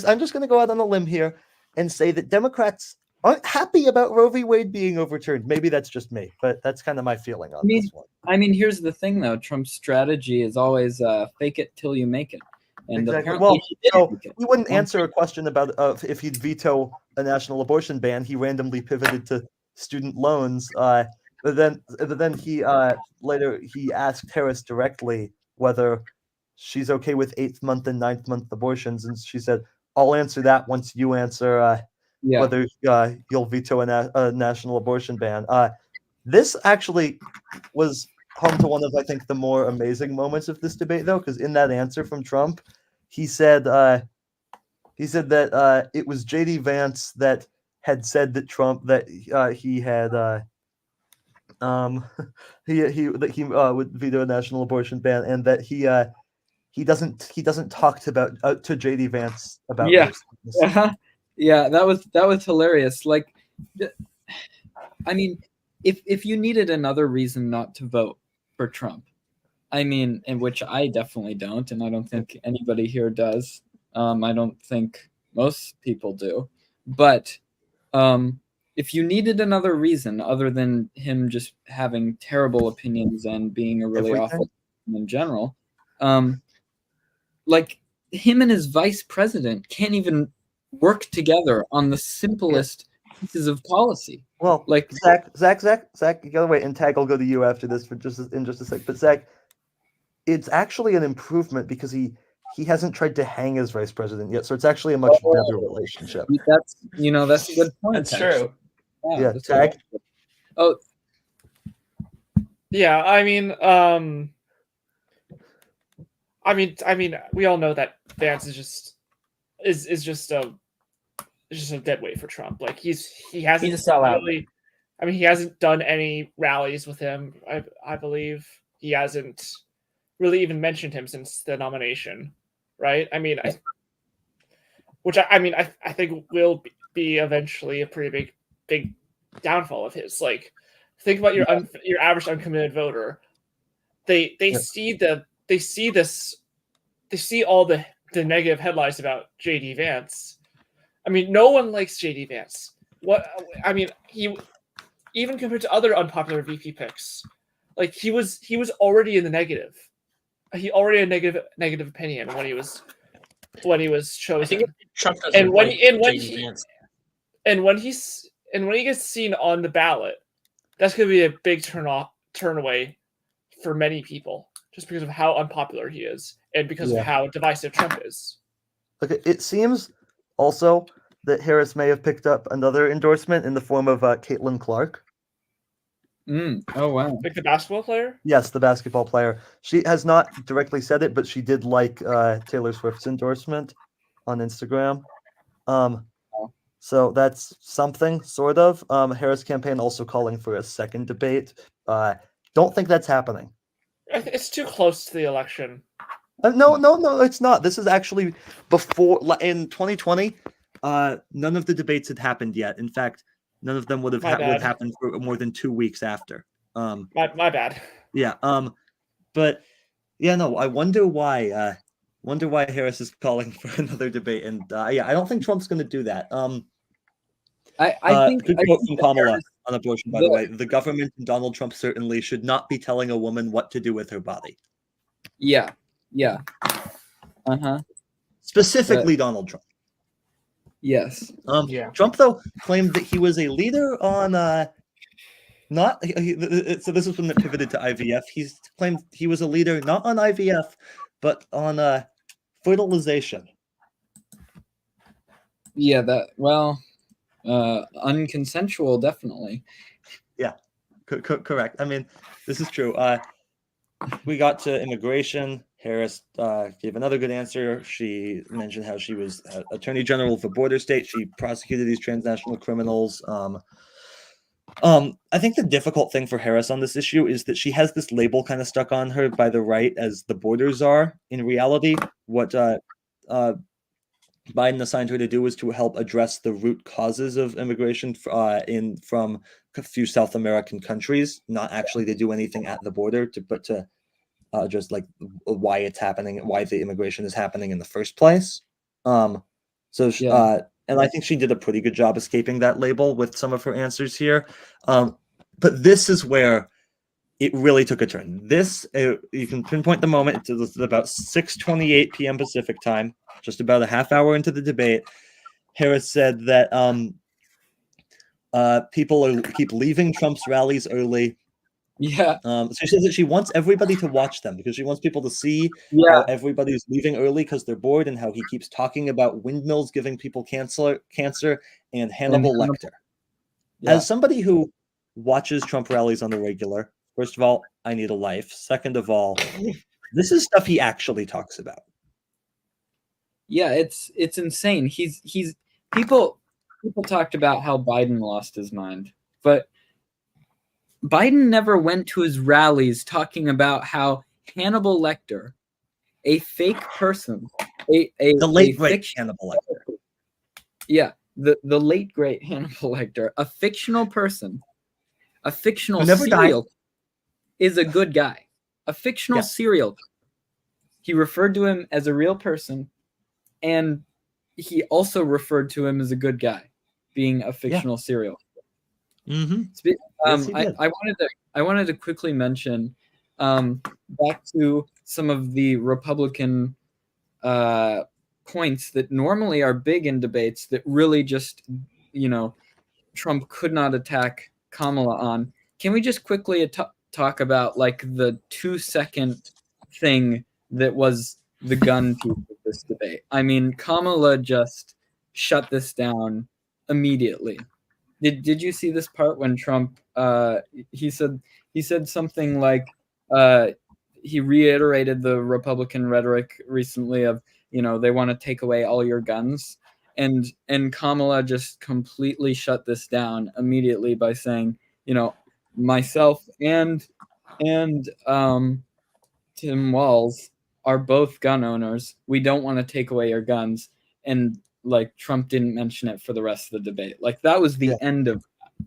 I'm just going to go out on a limb here and say that Democrats aren't happy about Roe v. Wade being overturned. Maybe that's just me, but that's kind of my feeling on this one. I mean, here's the thing, though. Trump's strategy is always fake it till you make it. And exactly. Apparently he wouldn't answer a question about if he'd veto a national abortion ban. He randomly pivoted to student loans. But then he later he asked Harris directly whether she's okay with 8th month and 9th month abortions, and she said, "I'll answer that once you answer whether you'll veto a national abortion ban." This actually was home to one of, I think, the more amazing moments of this debate, though, because in that answer from Trump, he said that it was J.D. Vance that had said that Trump he would veto a national abortion ban, and that he doesn't talk to J.D. Vance about this. Yeah, that was hilarious. Like, I mean, if you needed another reason not to vote for Trump, I mean, in which I definitely don't, and I don't think anybody here does. I don't think most people do. But if you needed another reason other than him just having terrible opinions and being a really awful person in general, like him and his vice president can't even work together on the simplest pieces of policy. Well, like Zach, you gotta wait, and Tag, I'll go to you after this in just a sec. But Zach, it's actually an improvement because he hasn't tried to hang his vice president yet, so it's actually a much better relationship. That's a good point. That's true. Yeah, Tag. Oh, yeah. I mean, we all know that Vance is just a dead weight for Trump. Like he hasn't He's a sellout. really. I mean, he hasn't done any rallies with him. I believe he hasn't really even mentioned him since the nomination, right? I mean, I think will be eventually a pretty big downfall of his. Like, think about your average uncommitted voter. They see all the negative headlines about J.D. Vance. I mean, no one likes J.D. Vance. He, even compared to other unpopular VP picks, like he was already in the negative. He already had a negative opinion when he was chosen. I think Trump and when he gets seen on the ballot, that's going to be a big turn away for many people, just because of how unpopular he is and because of how divisive Trump is. Okay, it seems also that Harris may have picked up another endorsement in the form of Caitlin Clark. Oh, wow. Like the basketball player? Yes, the basketball player. She has not directly said it, but she did like Taylor Swift's endorsement on Instagram. So that's something, sort of. Harris campaign also calling for a second debate. Don't think that's happening. It's too close to the election. No, it's not. This is actually before, in 2020, none of the debates had happened yet. In fact, none of them would happen for more than 2 weeks after. My bad. Yeah. But yeah, no. I wonder why. Harris is calling for another debate, and I don't think Trump's going to do that. I think good quote from Kamala on abortion, by the way. The government and Donald Trump certainly should not be telling a woman what to do with her body. Yeah. Specifically, Donald Trump. Yes. Trump, though, claimed that he was a leader on so this is when it pivoted to IVF. He's claimed he was a leader not on IVF, But on fertilization. Yeah, unconsensual, definitely. Yeah, correct. I mean, this is true. We got to immigration. Harris gave another good answer. She mentioned how she was Attorney General of a border state. She prosecuted these transnational criminals. I think the difficult thing for Harris on this issue is that she has this label kind of stuck on her by the right as the border czar. In reality, what Biden assigned her to do was to help address the root causes of immigration from a few South American countries, not actually to do anything at the border, but to just like why it's happening, why the immigration is happening in the first place. And I think she did a pretty good job escaping that label with some of her answers here. But this is where it really took a turn. You can pinpoint the moment. It's about 6:28 p.m. Pacific time, just about a half hour into the debate. Harris said that people keep leaving Trump's rallies early. Yeah. So she says that she wants everybody to watch them because she wants people to see how everybody's leaving early because they're bored, and how he keeps talking about windmills giving people cancer and Hannibal Lecter. Yeah. As somebody who watches Trump rallies on the regular, first of all, I need a life. Second of all, this is stuff he actually talks about. Yeah, it's insane. People talked about how Biden lost his mind, but Biden never went to his rallies talking about how Hannibal Lecter, a fake person, the late great Hannibal Lecter. Yeah, the late great Hannibal Lecter, a fictional person, a fictional serial is a good guy. A fictional serial. He referred to him as a real person, and he also referred to him as a good guy, being a fictional serial. Mm-hmm. I wanted to quickly mention back to some of the Republican points that normally are big in debates that really just, Trump could not attack Kamala on. Can we just quickly talk about like the 2-second thing that was the gun piece of this debate? I mean, Kamala just shut this down immediately. Did you see this part when Trump he said something like he reiterated the Republican rhetoric recently of, they want to take away all your guns, and Kamala just completely shut this down immediately by saying, myself and Tim Walz are both gun owners. We don't want to take away your guns. And like Trump didn't mention it for the rest of the debate. Like that was the end of that.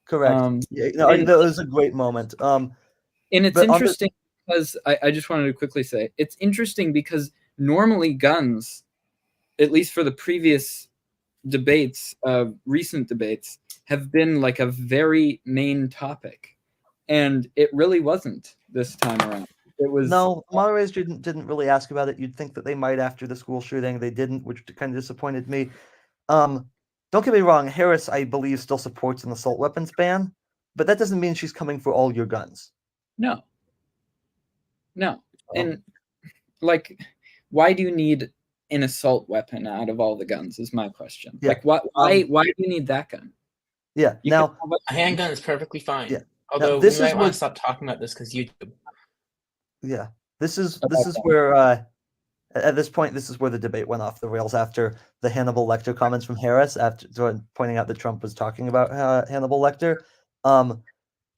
Correct. That was a great moment. And it's interesting because I just wanted to quickly say it's interesting because normally guns, at least for the previous debates, recent debates, have been like a very main topic, and it really wasn't this time around. It was moderators didn't really ask about it. You'd think that they might after the school shooting. They didn't, which kind of disappointed me. Don't get me wrong. Harris, I believe, still supports an assault weapons ban, but that doesn't mean she's coming for all your guns. No. And like, why do you need an assault weapon out of all the guns is my question. Like, why do you need that gun? Yeah. A handgun is perfectly fine. Yeah. Although we might want to stop talking about this because YouTube. Yeah. This is where at this point, this is where the debate went off the rails after the Hannibal Lecter comments from Harris, after pointing out that Trump was talking about Hannibal Lecter.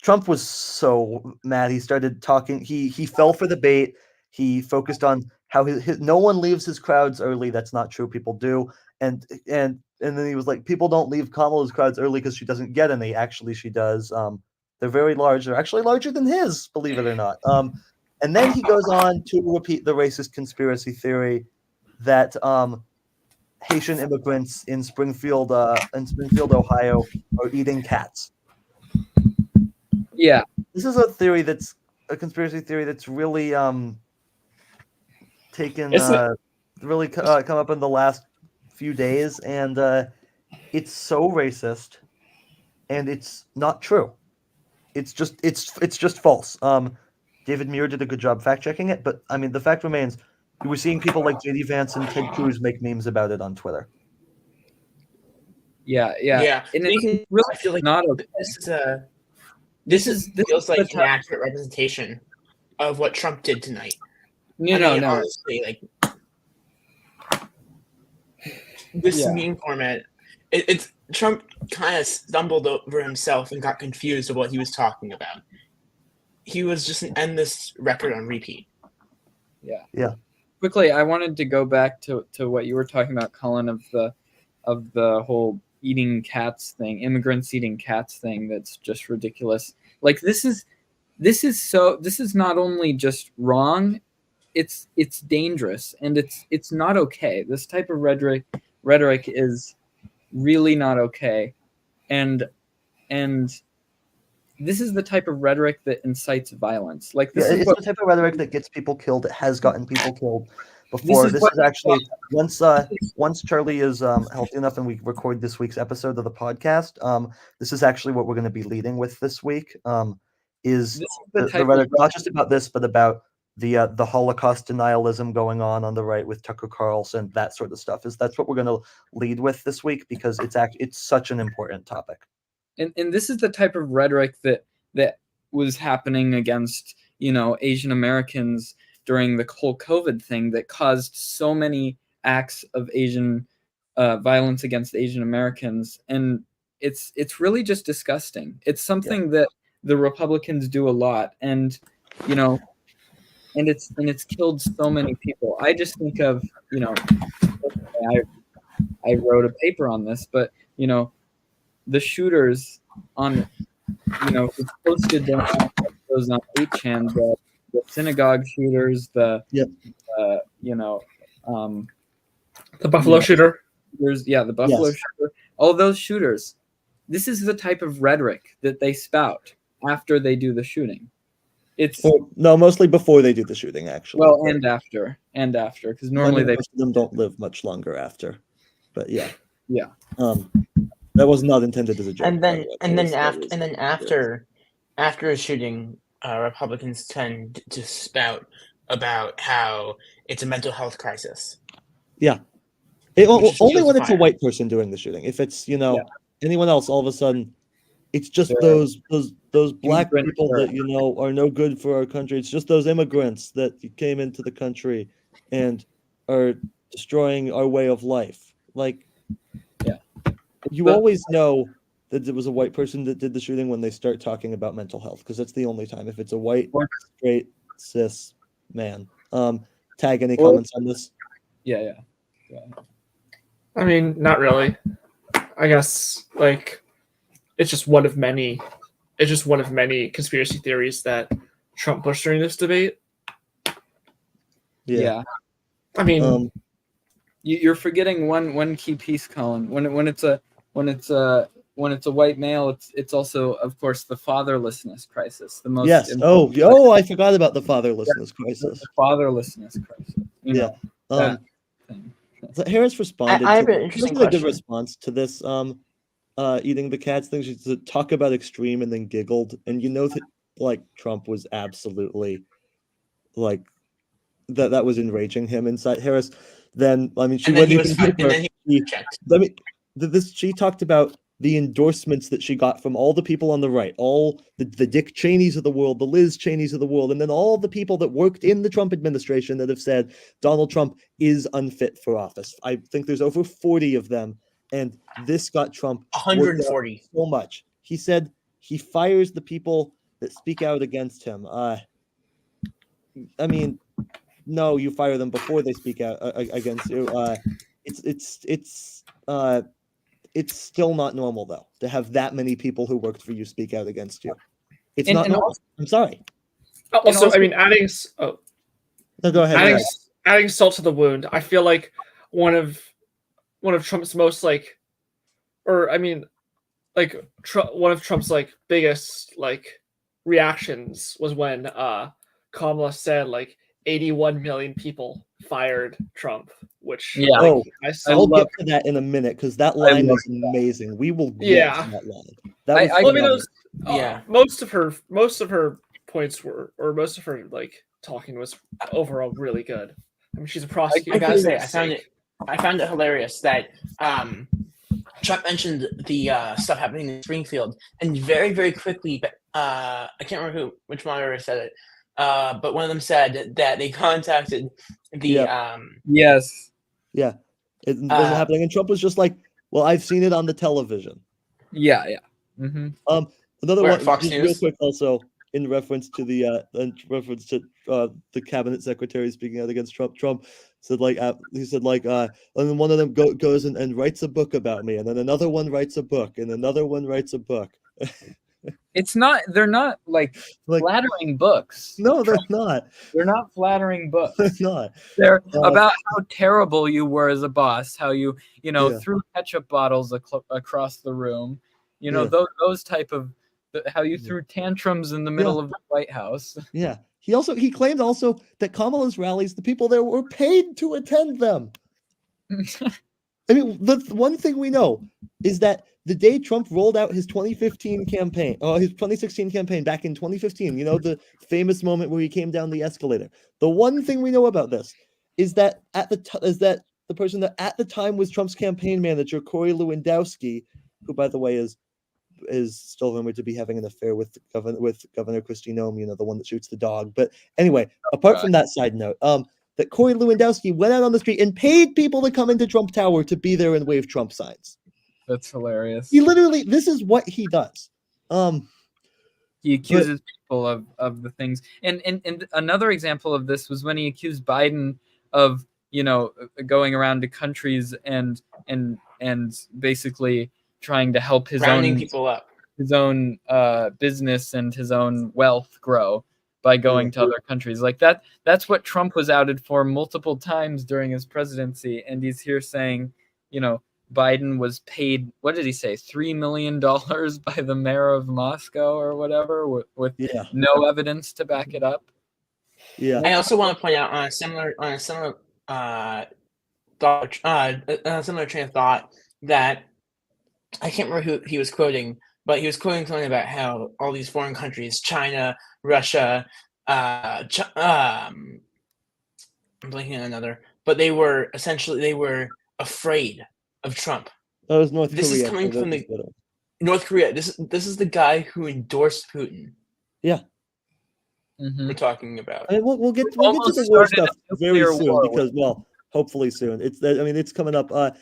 Trump was so mad. He started talking. He fell for the bait. He focused on how no one leaves his crowds early. That's not true. People do. And then he was like, people don't leave Kamala's crowds early because she doesn't get any. Actually, she does. They're very large. They're actually larger than his, believe it or not. And then he goes on to repeat the racist conspiracy theory that Haitian immigrants in Springfield, Ohio, are eating cats. Yeah, this is a conspiracy theory that's really come up in the last few days, and it's so racist, and it's not true. It's just false. David Muir did a good job fact checking it, but I mean, the fact remains, we're seeing people like JD Vance and Ted Cruz make memes about it on Twitter. Yeah. And it's really I feel like not okay. this feels the like an accurate representation of what Trump did tonight. No. Honestly, like this meme format, it's Trump kind of stumbled over himself and got confused of what he was talking about. He was just an endless record on repeat. Yeah. Quickly, I wanted to go back to what you were talking about, Colin, of the whole eating cats thing, immigrants eating cats thing. That's just ridiculous. Like this is not only just wrong, it's dangerous, and it's not okay. This type of rhetoric is really not okay, and this is the type of rhetoric that incites violence. Like this it's the type of rhetoric that gets people killed. It has gotten people killed before. This is actually once Charlie is healthy enough and we record this week's episode of the podcast. This is actually what we're going to be leading with this week. Is the rhetoric not just about this, but about the Holocaust denialism going on the right with Tucker Carlson, that sort of stuff. That's what we're going to lead with this week because it's such an important topic. And this is the type of rhetoric that was happening against, Asian Americans during the whole COVID thing that caused so many acts of Asian violence against Asian Americans. And it's really just disgusting. It's something that the Republicans do a lot. And, and it's killed so many people. I just think of, I wrote a paper on this, but, the shooters on, it's posted those on 8chan, the synagogue shooters, the Buffalo shooter. The Buffalo shooter, all those shooters. This is the type of rhetoric that they spout after they do the shooting. Mostly before they do the shooting, actually. Well, and after, because normally most of them don't live much longer after. But yeah. Yeah. That was not intended as a joke. And then after a shooting, Republicans tend to spout about how it's a mental health crisis. Yeah. Only when it's a white person doing the shooting. If it's anyone else, all of a sudden, it's just those black people that are no good for our country. It's just those immigrants that came into the country and are destroying our way of life. Like, you always know that it was a white person that did the shooting when they start talking about mental health, because that's the only time. If it's a white, straight, cis man. Tag, any comments on this? Yeah. I mean, not really. I guess it's just one of many. It's just one of many conspiracy theories that Trump pushed during this debate. Yeah. I mean, you're forgetting one key piece, Colin. When it's a white male, it's also, of course, the fatherlessness crisis. The most I forgot about the fatherlessness crisis. The fatherlessness crisis. So Harris responded. I have an interesting question. A good response to this eating the cats thing. She said, talk about extreme and then giggled. And that Trump was absolutely that was enraging him inside. Harris then she went even deeper. She talked about the endorsements that she got from all the people on the right, all the Dick Cheneys of the world, the Liz Cheneys of the world, and then all the people that worked in the Trump administration that have said Donald Trump is unfit for office. I think there's over 40 of them, and this got Trump 140 so much. He said he fires the people that speak out against him. I mean, no, you fire them before they speak out against you. It's still not normal, though, to have that many people who worked for you speak out against you. It's not normal. I'm sorry. Also, I mean, No, go ahead. Adding salt to the wound. I feel like one of Trump's most one of Trump's biggest reactions was when Kamala said 81 million people fired Trump, which I'll get to that in a minute because that line is amazing. We will get to that line. most of her points were, or most of her like talking was overall really good. I mean, she's a I prosecutor. gotta for say, goodness sake. I found it hilarious that Trump mentioned the stuff happening in Springfield, and very, very quickly, I can't remember which moderator said it, but one of them said that they contacted the Yes. Yeah, it wasn't happening, and Trump was just like, "Well, I've seen it on the television." Yeah. Another Where, one, Fox just News? real quick, also in reference to the cabinet secretary speaking out against Trump. Trump said he said and then one of them goes and writes a book about me, and then another one writes a book, and another one writes a book. They're not like flattering books. No, they're not. They're not flattering books. They're not. They're about how terrible you were as a boss, how you threw ketchup bottles across the room, those type of, how you threw tantrums in the middle of the White House. Yeah. He claimed also that Kamala's rallies, the people there were paid to attend them. I mean, the one thing we know is that the day Trump rolled out his 2016 campaign back in 2015, the famous moment where he came down the escalator. The one thing we know about this is that the person that at the time was Trump's campaign manager, Corey Lewandowski, who, by the way, is still rumored to be having an affair with Governor Kristi Noem, the one that shoots the dog. But anyway, apart from that side note, that Corey Lewandowski went out on the street and paid people to come into Trump Tower to be there and wave Trump signs. That's hilarious. He literally, this is what he does. He accuses people of the things. And another example of this was when he accused Biden of, going around to countries and basically trying to help his rounding people up, his own business and his own wealth grow by going to other countries. Like that's what Trump was outed for multiple times during his presidency. And he's here saying, Biden was paid, what did he say, $3 million by the mayor of Moscow or whatever, with no evidence to back it up. Yeah. I also want to point out on a similar train of thought that I can't remember who he was quoting, but he was quoting something about how all these foreign countries, China, Russia, I'm blanking on another, but they were afraid of Trump. That was North Korea. This is coming from North Korea. This is the guy who endorsed Putin. Yeah. We're talking about. I mean, we'll get to the war stuff very soon because, hopefully soon. It's coming up. We're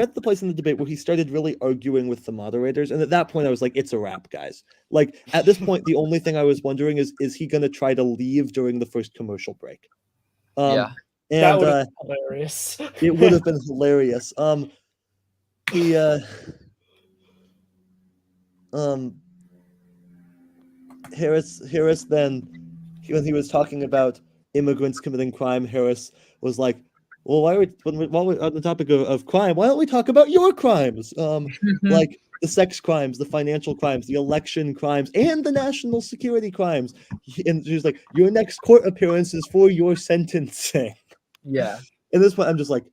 at the place in the debate where he started really arguing with the moderators, and at that point I was like, it's a wrap, guys. Like, at this point, the only thing I was wondering is he going to try to leave during the first commercial break? And that would have been hilarious. It would have been hilarious. Harris then, when he was talking about immigrants committing crime, Harris was like, well, while we're on the topic of crime, why don't we talk about your crimes? Like the sex crimes, the financial crimes, the election crimes, and the national security crimes. And she was like, your next court appearance is for your sentencing. Yeah. At this point, I'm just like,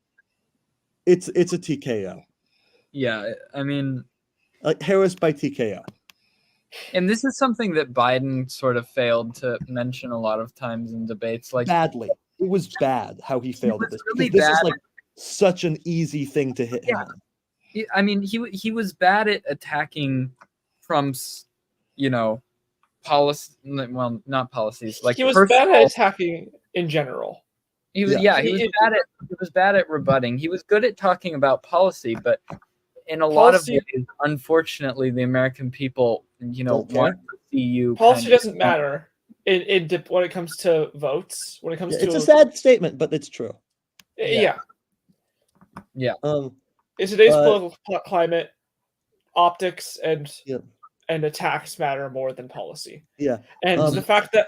it's a TKO. Yeah, I mean, Harris by TKO. And this is something that Biden sort of failed to mention a lot of times in debates. Like, badly. It was bad how he failed at this. Really because this bad. is like such an easy thing to hit him on. I mean, he was bad at attacking Trump's, policy. Well, not policies. Like, he was bad at attacking in general. He was bad at rebutting. He was good at talking about policy, but in a lot of ways, unfortunately, the American people, want to see you. Policy doesn't matter when it comes to votes. When it comes to, it's a sad statement, but it's true. Yeah. In today's political climate, optics and attacks matter more than policy. Yeah. And the fact that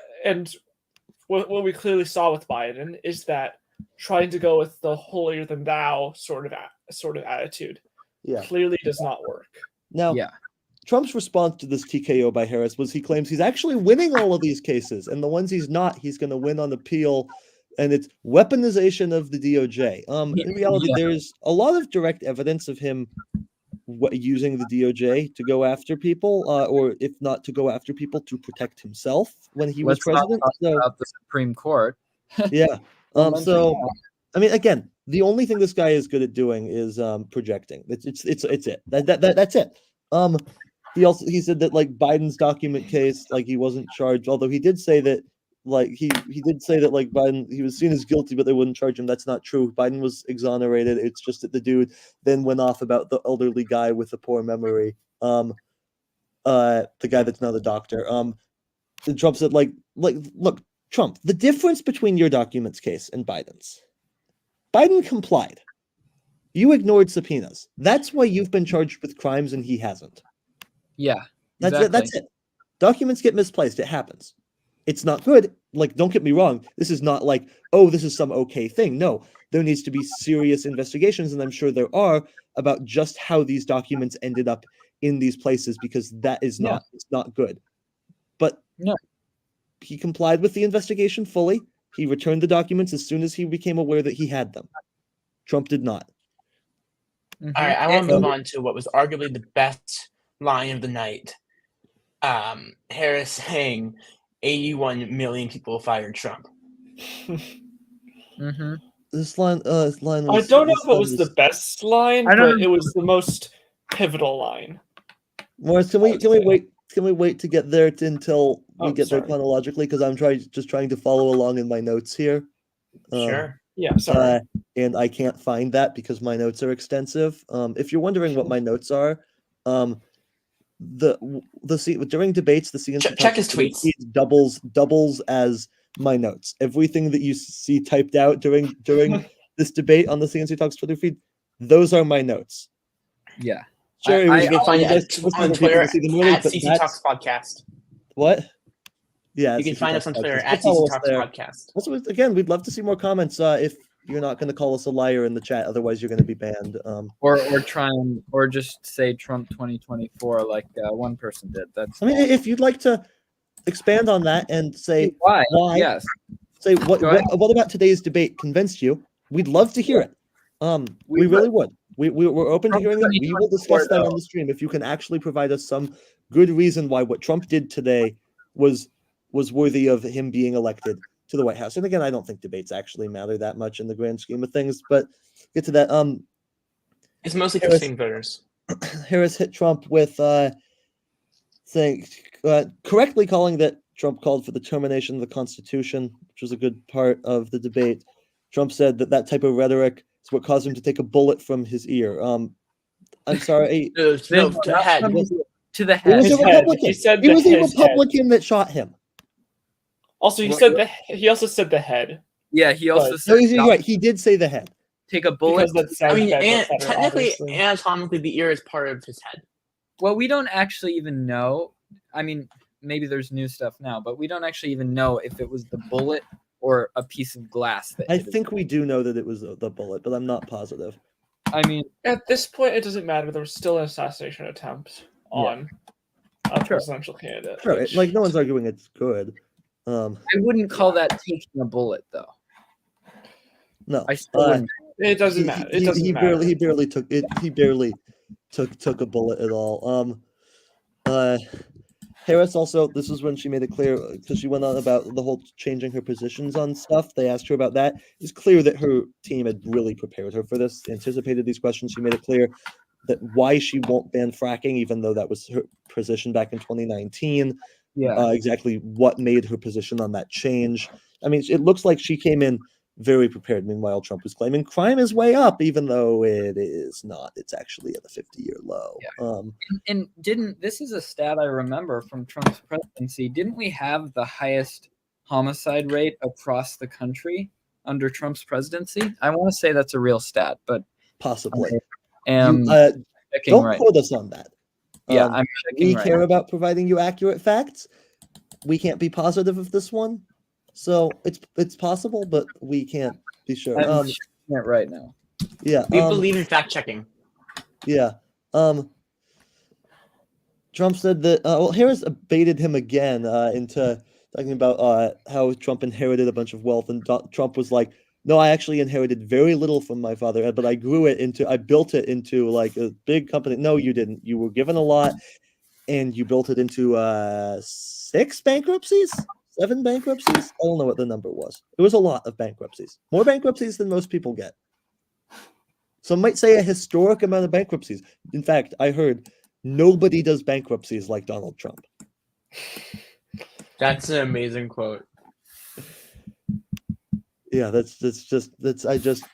what we clearly saw with Biden is that trying to go with the holier than thou sort of attitude clearly does not work. Now, Trump's response to this TKO by Harris was he claims he's actually winning all of these cases, and the ones he's not, he's going to win on appeal, and it's weaponization of the DOJ. In reality, there's a lot of direct evidence of him using the DOJ to go after people, or if not to go after people, to protect himself when he was president. Not talk about the Supreme Court. Yeah. We'll So, I mean, again, the only thing this guy is good at doing is projecting. It's it. That's it. He said that like Biden's document case, like he wasn't charged, although he did say that like he did say that like Biden, he was seen as guilty, but they wouldn't charge him. That's not true. Biden was exonerated. It's just that the dude then went off about the elderly guy with a poor memory. The guy that's not a doctor. And Trump said like look, Trump, the difference between your documents case and Biden's. Biden complied. You ignored subpoenas. That's why you've been charged with crimes and he hasn't. Yeah. Exactly. That's it. Documents get misplaced. It happens. It's not good. Like, don't get me wrong. This is not like, oh, this is some okay thing. No, there needs to be serious investigations, and I'm sure there are, about just how these documents ended up in these places, because that is not, it's not good. But no, he complied with the investigation fully. He returned the documents as soon as he became aware that he had them. Trump did not. All right, I want to move on to what was arguably the best line of the night. Harris saying 81 million people fired Trump. This line was, I don't know if it was the best line, but it was the most pivotal line. Morris, can we wait to get there until we get there chronologically? Because I'm just trying to follow along in my notes here. Sure. Yeah, sorry. And I can't find that because my notes are extensive. If you're wondering what my notes are, during debates, the C&C check his tweets doubles as my notes. Everything that you see typed out during this debate on the C&C Talks Twitter feed, those are my notes. Yeah. Sure, you can find it on Twitter at C&C Talks Podcast. What? Yeah, you can find us on Twitter at C&C Talks Podcast. Also, again, we'd love to see more comments. If you're not going to call us a liar in the chat, otherwise you're going to be banned. Or just say Trump 2024 like one person did. I mean, if you'd like to expand on that and say why? Yes. Say what about today's debate convinced you? We'd love to hear it. We really would. We're open to hearing that. We will discuss that on the stream if you can actually provide us some good reason why what Trump did today was worthy of him being elected to the White House. And again, I don't think debates actually matter that much in the grand scheme of things, but get to that. It's mostly for swing voters. Harris hit Trump with saying correctly calling that Trump called for the termination of the Constitution, which was a good part of the debate. Trump said that type of rhetoric is what caused him to take a bullet from his ear. I'm sorry. To the head. To the head. It was a Republican. It was a Republican that shot him. Also, he also said the head. Yeah, he also said. You're right. He did say the head. Take a bullet. I mean, technically, anatomically, the ear is part of his head. Well, we don't actually even know. I mean, maybe there's new stuff now, but we don't actually even know if it was the bullet or a piece of glass. I think we do know that it was the bullet, but I'm not positive. I mean, at this point, it doesn't matter. There was still an assassination attempt on a presidential candidate. Sure, like no one's arguing it's good. I wouldn't call that taking a bullet, though. No, I still wouldn't. It doesn't matter. It doesn't matter. He barely took it. He barely took a bullet at all. Harris also, this is when she made it clear, because she went on about the whole changing her positions on stuff. They asked her about that. It's clear that her team had really prepared her for this, anticipated these questions. She made it clear that why she won't ban fracking, even though that was her position back in 2019. Yeah. Exactly what made her position on that change. I mean, it looks like she came in very prepared. Meanwhile, Trump was claiming crime is way up, even though it is not. It's actually at a 50-year low. Yeah. And this is a stat I remember from Trump's presidency. Didn't we have the highest homicide rate across the country under Trump's presidency? I want to say that's a real stat, but possibly. Don't quote us on that. Yeah, I'm checking. We care about providing you accurate facts. We can't be positive of this one. So it's possible, but we can't be sure. I'm checking it right now. Yeah, we believe in fact checking. Yeah. Trump said that. Harris baited him again into talking about how Trump inherited a bunch of wealth, and Trump was like, no, I actually inherited very little from my father, but I built it into like a big company. No, you didn't. You were given a lot, and you built it into 6 bankruptcies, 7 bankruptcies. I don't know what the number was. It was a lot of bankruptcies, more bankruptcies than most people get. Some might say a historic amount of bankruptcies. In fact, I heard nobody does bankruptcies like Donald Trump. That's an amazing quote. Yeah, I just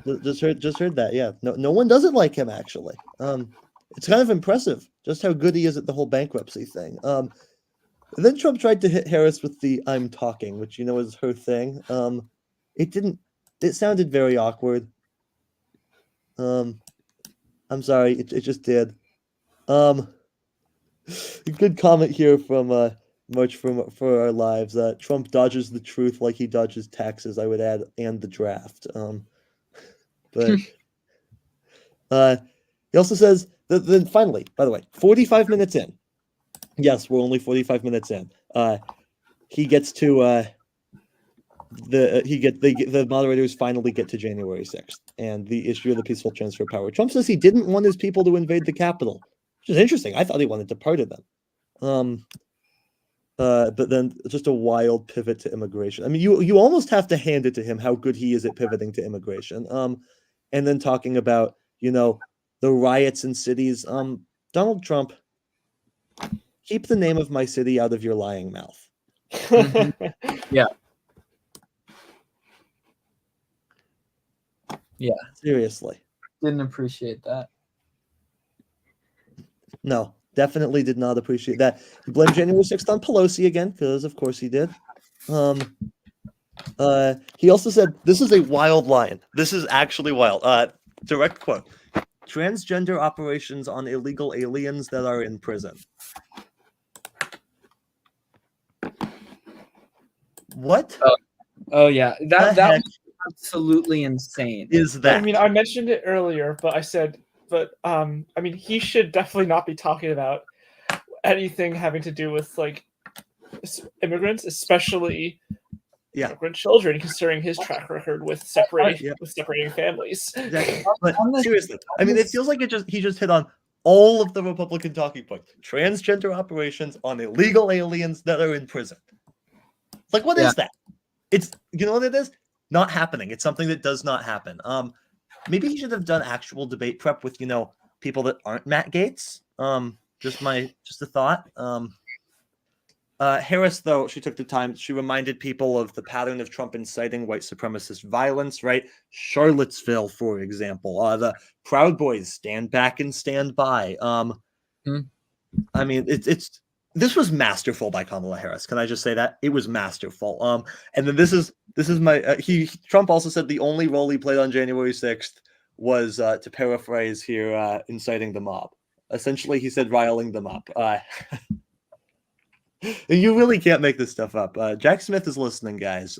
heard that. Yeah, no one does it like him actually. It's kind of impressive just how good he is at the whole bankruptcy thing. And then Trump tried to hit Harris with the "I'm talking," which is her thing. It didn't. It sounded very awkward. I'm sorry, it just did. A good comment here from March for Our Lives. Trump dodges the truth like he dodges taxes, I would add, and the draft. But he also says that then finally, by the way, 45 minutes in. Yes, we're only 45 minutes in. He gets to the moderators finally get to January 6th and the issue of the peaceful transfer of power. Trump says he didn't want his people to invade the Capitol, which is interesting. I thought he wanted to pardon them. But then just a wild pivot to immigration. I mean, you almost have to hand it to him how good he is at pivoting to immigration. And then talking about, the riots in cities. Donald Trump, keep the name of my city out of your lying mouth. Yeah. Yeah. Seriously. Didn't appreciate that. No, definitely did not appreciate that. He blamed January 6th on Pelosi again, because of course he did. He also said, this is a wild line. This is actually wild. Direct quote. Transgender operations on illegal aliens that are in prison. What? Oh yeah. That heck was absolutely insane. is that? I mean, I mentioned it earlier, but I said, he should definitely not be talking about anything having to do with like immigrants, especially immigrant children, considering his track record with separating families. Exactly. But seriously, I mean, it feels like he just hit on all of the Republican talking points. Transgender operations on illegal aliens that are in prison. Like, what is that? It's, you know what it is? Not happening. It's something that does not happen. Maybe he should have done actual debate prep with, people that aren't Matt Gaetz. Just a thought. Harris, though, she took the time. She reminded people of the pattern of Trump inciting white supremacist violence, right? Charlottesville, for example. The Proud Boys, stand back and stand by. I mean, this was masterful by Kamala Harris. Can I just say that? It was masterful. And then this is my Trump also said the only role he played on January 6th was, to paraphrase here, inciting the mob. Essentially, he said riling them up. You really can't make this stuff up. Jack Smith is listening, guys.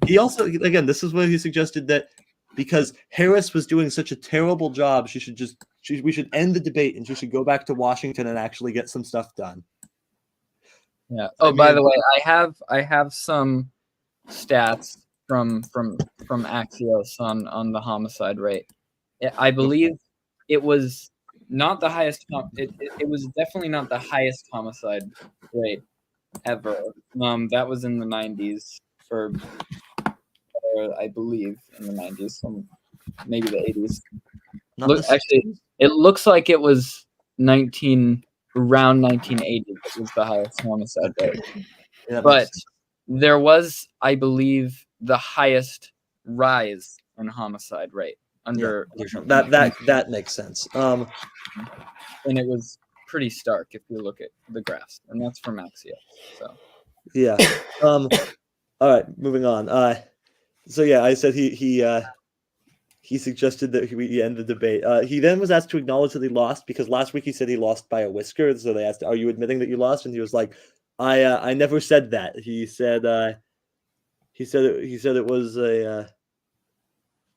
He also, again, this is where he suggested that because Harris was doing such a terrible job, we should end the debate and she should go back to Washington and actually get some stuff done. Yeah. Oh, by the way, I have some stats from Axios on the homicide rate. I believe it was not the highest. It was definitely not the highest homicide rate ever. That was in the 90s I believe in the 90s, maybe the 80s. Actually, it looks like it was around 1980 was the highest homicide rate. Yeah, but there was, I believe, the highest rise in homicide rate under that makes sense. And it was pretty stark if you look at the graphs, and that's from Axios. So yeah. All right, moving on. So yeah, I said he suggested that we end the debate. He then was asked to acknowledge that he lost because last week he said he lost by a whisker. So they asked, "Are you admitting that you lost?" And he was like, "I never said that." He said it was a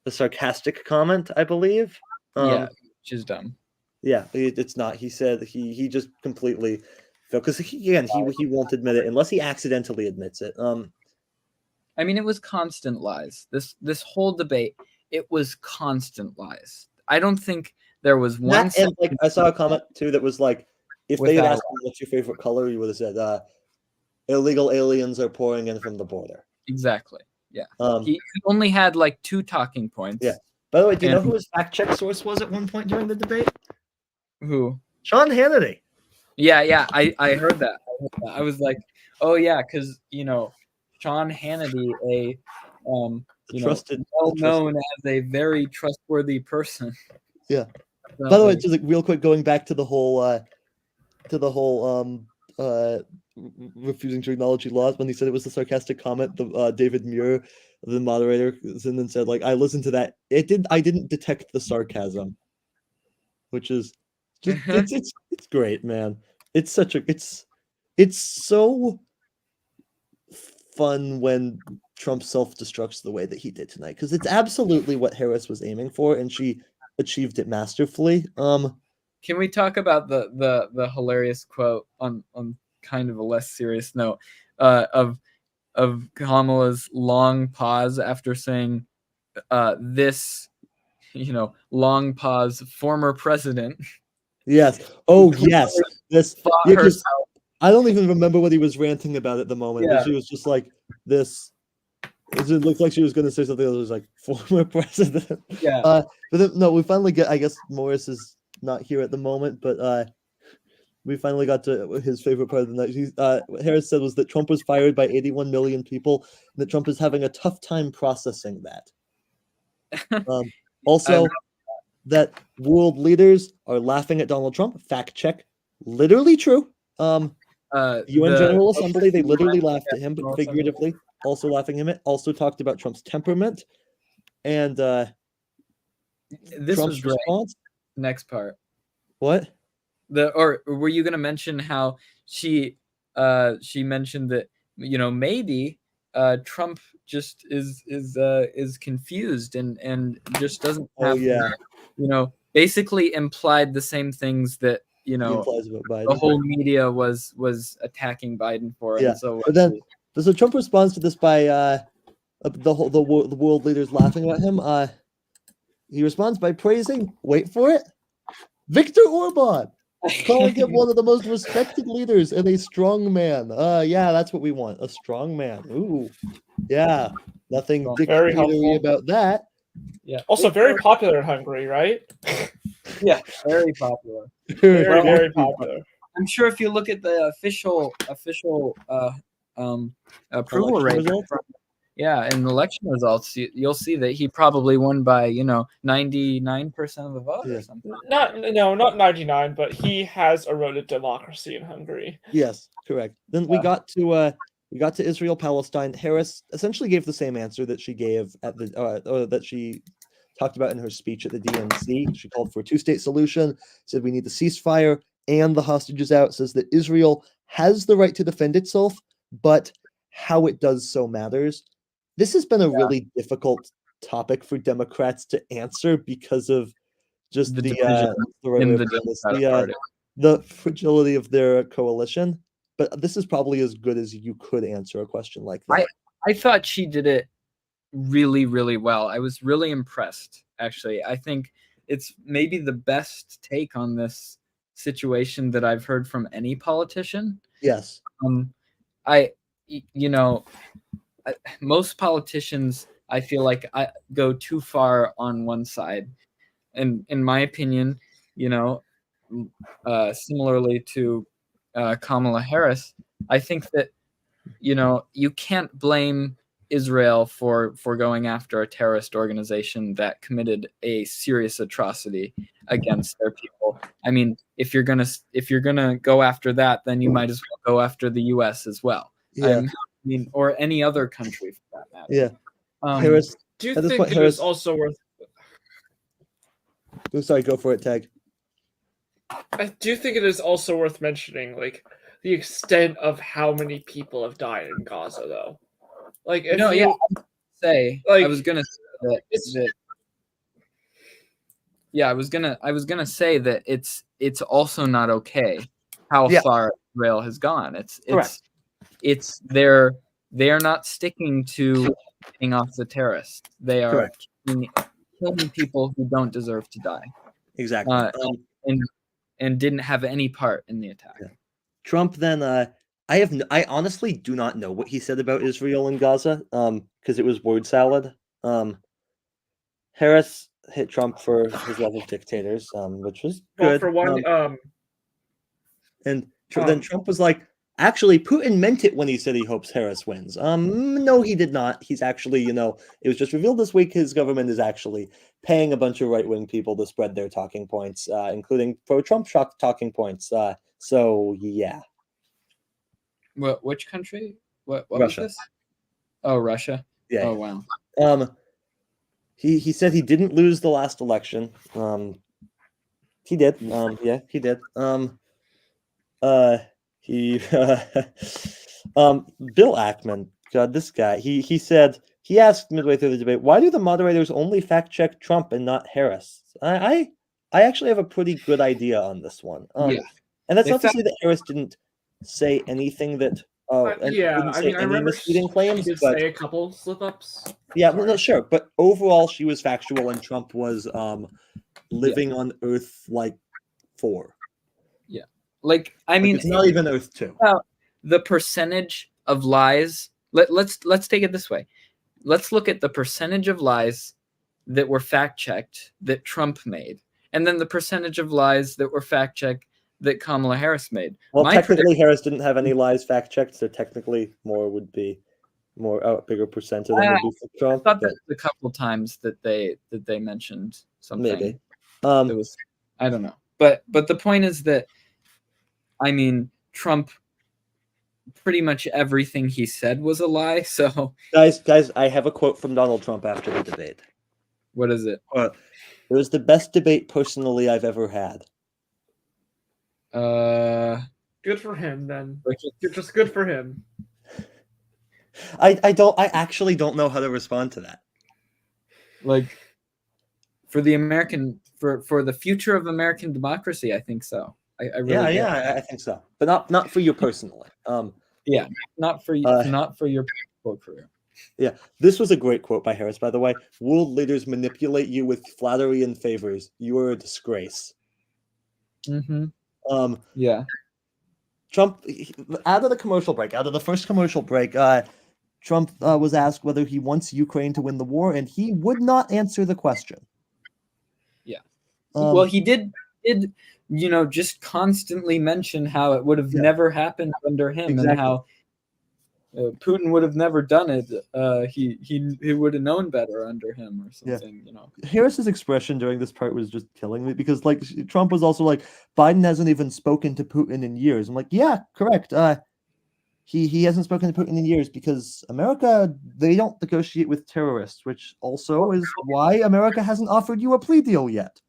sarcastic comment, I believe. Yeah, which is dumb. Yeah, it's not. He said he just completely felt because he won't admit it unless he accidentally admits it. I mean, it was constant lies. This whole debate, it was constant lies. I don't think there was one. And like I saw a comment too that was like, if they had Without asked him what's your favorite color, you would have said illegal aliens are pouring in from the border. Exactly. Yeah. He only had like 2 talking points. Yeah. By the way, do you know who his fact check source was at one point during the debate? Who? Sean Hannity. Yeah. I heard that. I was like, oh yeah, because Sean Hannity, Trusted, well known as a very trustworthy person. Yeah. By the way, just like real quick, going back to the whole refusing to acknowledge laws, when he said it was a sarcastic comment, David Muir, the moderator, and said like, I listened to that. I didn't detect the sarcasm, which is just it's great, man. It's so fun when Trump self-destructs the way that he did tonight, because it's absolutely what Harris was aiming for, and she achieved it masterfully. Can we talk about the hilarious quote on kind of a less serious note of Kamala's long pause after saying this, long pause, former president. Yes. Oh, yes. This. Yeah, herself. I don't even remember what he was ranting about at the moment. Yeah. But she was just like this. It looked like she was going to say something that was like former president. Yeah. But then, no, we finally get. I guess Morris is not here at the moment, but we finally got to his favorite part of the night. What Harris said was that Trump was fired by 81 million people, and that Trump is having a tough time processing that. Also, that world leaders are laughing at Donald Trump. Fact check. Literally true. UN General Assembly, they literally laughed at him, but figuratively also laughing at him. Also talked about Trump's temperament. And this Trump's was great. response. Next part. What? Or were you going to mention how she mentioned that maybe Trump just is confused and just doesn't have basically implied the same things that the whole media was attacking Biden for. Yeah. And so Trump responds to this by the world leaders laughing at him. He responds by praising, wait for it, Viktor Orban, calling him one of the most respected leaders and a strong man. Yeah, that's what we want, a strong man. Ooh, yeah, nothing dictatorial about that. Yeah. Also very popular in Hungary, right? Yeah, very popular. Very popular. I'm sure if you look at the official approval rate, and election results, you'll see that he probably won by 99% of the vote or something. Not 99, but he has eroded democracy in Hungary. Yes, correct. Then we got to Israel Palestine. Harris essentially gave the same answer that she gave at the that she talked about in her speech at the DNC. She called for a 2-state solution, said we need the ceasefire and the hostages out, says that Israel has the right to defend itself, but how it does so matters. This has been a really difficult topic for Democrats to answer because of just the fragility of their coalition. But this is probably as good as you could answer a question like that. I thought she did it really, really well. I was really impressed, actually. I think it's maybe the best take on this situation that I've heard from any politician. Yes. Most politicians, I feel like, I go too far on one side. And in my opinion, similarly to Kamala Harris, I think that, you can't blame Israel for going after a terrorist organization that committed a serious atrocity against their people. I mean, if you're gonna go after that, then you might as well go after the U.S. as well. Yeah. Or any other country for that matter. Yeah. Harris, do you think it is also worth? I'm sorry, go for it, Tag. I do think it is also worth mentioning, like, the extent of how many people have died in Gaza, though. Like, I was gonna say that it's also not okay how far Israel has gone. It's their they are not sticking to paying off the terrorists. They are killing people who don't deserve to die. Exactly. And didn't have any part in the attack. Yeah. Trump then I honestly do not know what he said about Israel and Gaza because it was word salad. Harris hit Trump for his love of dictators, which was good. Well, for one, then Trump was like, actually, Putin meant it when he said he hopes Harris wins. No, he did not. He's actually, it was just revealed this week his government is actually paying a bunch of right-wing people to spread their talking points, including pro-Trump talking points. So, yeah. Which country? What Russia. was this? Oh, Russia. Yeah. Oh, wow. He said he didn't lose the last election. He did. Yeah, he did. Bill Ackman, God, this guy. He said he asked midway through the debate, why do the moderators only fact check Trump and not Harris? I actually have a pretty good idea on this one. And that's not to say that Harris didn't say anything that. Misleading claims. She did say a couple slip-ups. Yeah, no, sure, but overall, she was factual, and Trump was living on Earth like 4. Yeah, like I mean, it's not even Earth 2. The percentage of lies. Let's take it this way. Let's look at the percentage of lies that were fact-checked that Trump made, and then the percentage of lies that were fact-checked that Kamala Harris made. Well, technically, Harris didn't have any lies fact-checked, so technically more would be bigger percentage than would be for Trump. I thought that a couple of times that they mentioned something. Maybe. It was, I don't know. But the point is that, I mean, Trump, pretty much everything he said was a lie. So guys, I have a quote from Donald Trump after the debate. What is it? It was the best debate personally I've ever had. Good for him then. Just good for him. I actually don't know how to respond to that. Like, for the future of American democracy, I think so. I really do. I think so, but not for you personally. Yeah, not for you, not for your political career. Yeah, this was a great quote by Harris, by the way. World leaders manipulate you with flattery and favors. You are a disgrace. Mm-hmm. Yeah. Trump, out of the first commercial break, Trump was asked whether he wants Ukraine to win the war, and he would not answer the question. Yeah. Well, he did, just constantly mention how it would have never happened under him, and how Putin would have never done it. He would have known better under him or something. Harris's expression during this part was just killing me because, like, Trump was also like, Biden hasn't even spoken to Putin in years. I'm like, yeah, correct. He hasn't spoken to Putin in years because America, they don't negotiate with terrorists, which also is why America hasn't offered you a plea deal yet.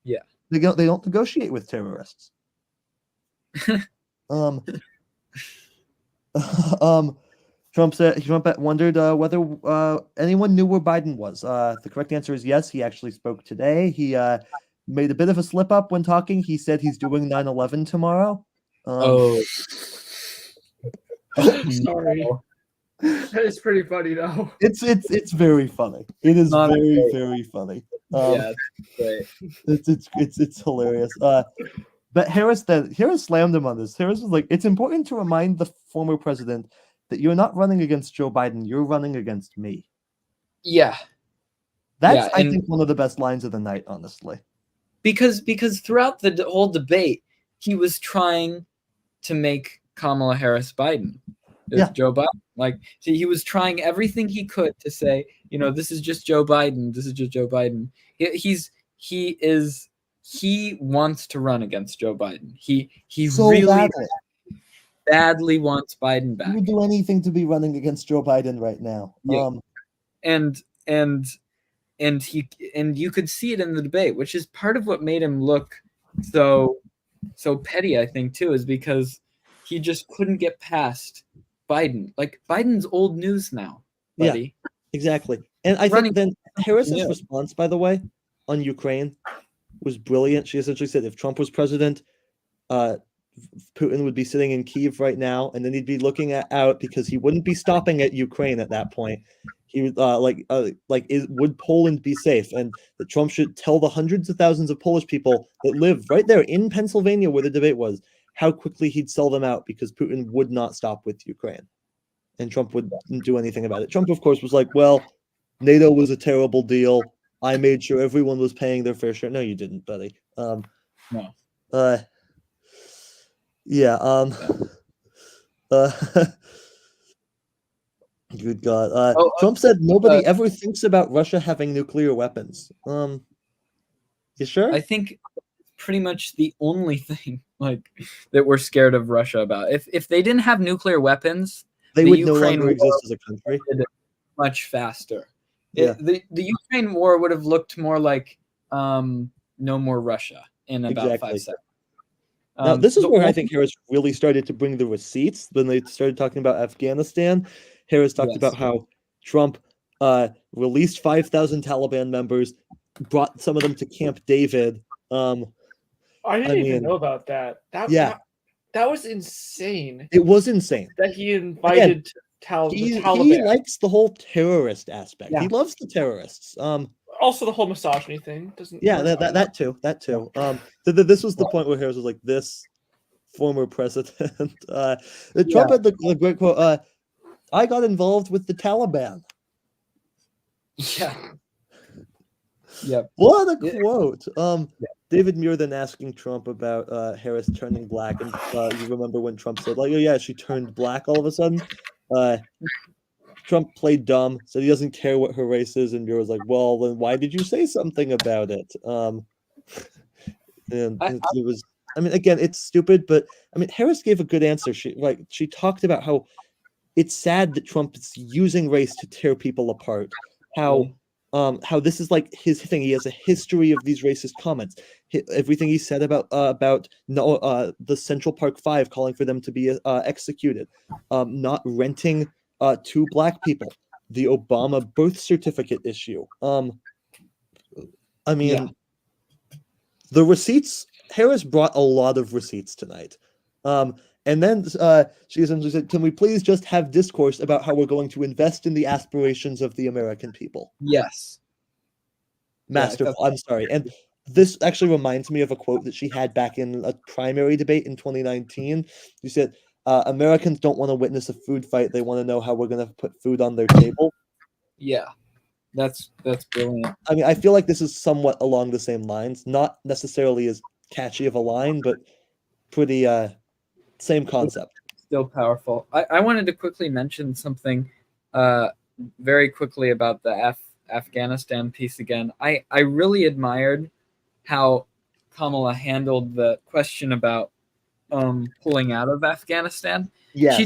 Yeah, they don't negotiate with terrorists. Trump wondered whether anyone knew where Biden was. The correct answer is yes. He actually spoke today. He made a bit of a slip up when talking. He said he's doing 9/11 tomorrow. Sorry. That is pretty funny though. It's very funny. It is very, very funny. Yeah, great. It's hilarious. But Harris slammed him on this. Harris was like, it's important to remind the former president that you're not running against Joe Biden, you're running against me. Yeah. That's I think one of the best lines of the night, honestly. Because throughout the whole debate, he was trying to make Kamala Harris Biden. Joe Biden. Like, see, he was trying everything he could to say, this is just Joe Biden. This is just Joe Biden. He wants to run against Joe Biden. He so really badly wants Biden back. He would do anything to be running against Joe Biden right now. Yeah. And you could see it in the debate, which is part of what made him look so petty, I think, too, is because he just couldn't get past Biden. Like, Biden's old news now, buddy. Yeah, exactly. And I think then Harris's response, by the way, on Ukraine was brilliant. She essentially said if Trump was president, Putin would be sitting in Kyiv right now, and then he'd be looking out because he wouldn't be stopping at Ukraine at that point. He would would Poland be safe? And that Trump should tell the hundreds of thousands of Polish people that live right there in Pennsylvania where the debate was how quickly he'd sell them out because Putin would not stop with Ukraine, and Trump wouldn't do anything about it. Trump, of course, was like, "Well, NATO was a terrible deal. I made sure everyone was paying their fair share." No, you didn't, buddy. No. Yeah. Good God. Trump said nobody ever thinks about Russia having nuclear weapons. You sure? I think pretty much the only thing that we're scared of Russia about. If they didn't have nuclear weapons, they would no longer exist as a country. Much faster. Yeah. The Ukraine war would have looked more like No More Russia in about 5 seconds. Now, this is where I think Harris really started to bring the receipts when they started talking about Afghanistan. Harris talked about how Trump released 5,000 Taliban members, brought some of them to Camp David. I didn't even know about that. That was insane. It was insane that he invited the Taliban. He likes the whole terrorist aspect. Yeah. He loves the terrorists. Also, the whole misogyny thing doesn't. Yeah, that too. This was the point where Harris was like, "This former president." Trump had the great quote. I got involved with the Taliban. Yeah. Yep. What a quote. David Muir then asking Trump about Harris turning black, and you remember when Trump said, like, "Oh yeah, she turned black all of a sudden." Trump played dumb, said he doesn't care what her race is, and Muir was like, "Well, then why did you say something about it?" It was. I mean, again, it's stupid, but I mean, Harris gave a good answer. She talked about how it's sad that Trump is using race to tear people apart. How this is like his thing. He has a history of these racist comments. Everything he said about the Central Park Five, calling for them to be executed, not renting to black people, the Obama birth certificate issue. I mean, the receipts. Harris brought a lot of receipts tonight. And then she essentially said, "Can we please just have discourse about how we're going to invest in the aspirations of the American people?" Yes. Masterful. I'm sorry. And this actually reminds me of a quote that she had back in a primary debate in 2019. She said, Americans don't want to witness a food fight. They want to know how we're going to put food on their table. Yeah. That's brilliant. I mean, I feel like this is somewhat along the same lines. Not necessarily as catchy of a line, but pretty... same concept. Still powerful. I wanted to quickly mention something very quickly about the Afghanistan piece again. I really admired how Kamala handled the question about pulling out of Afghanistan. Yes. She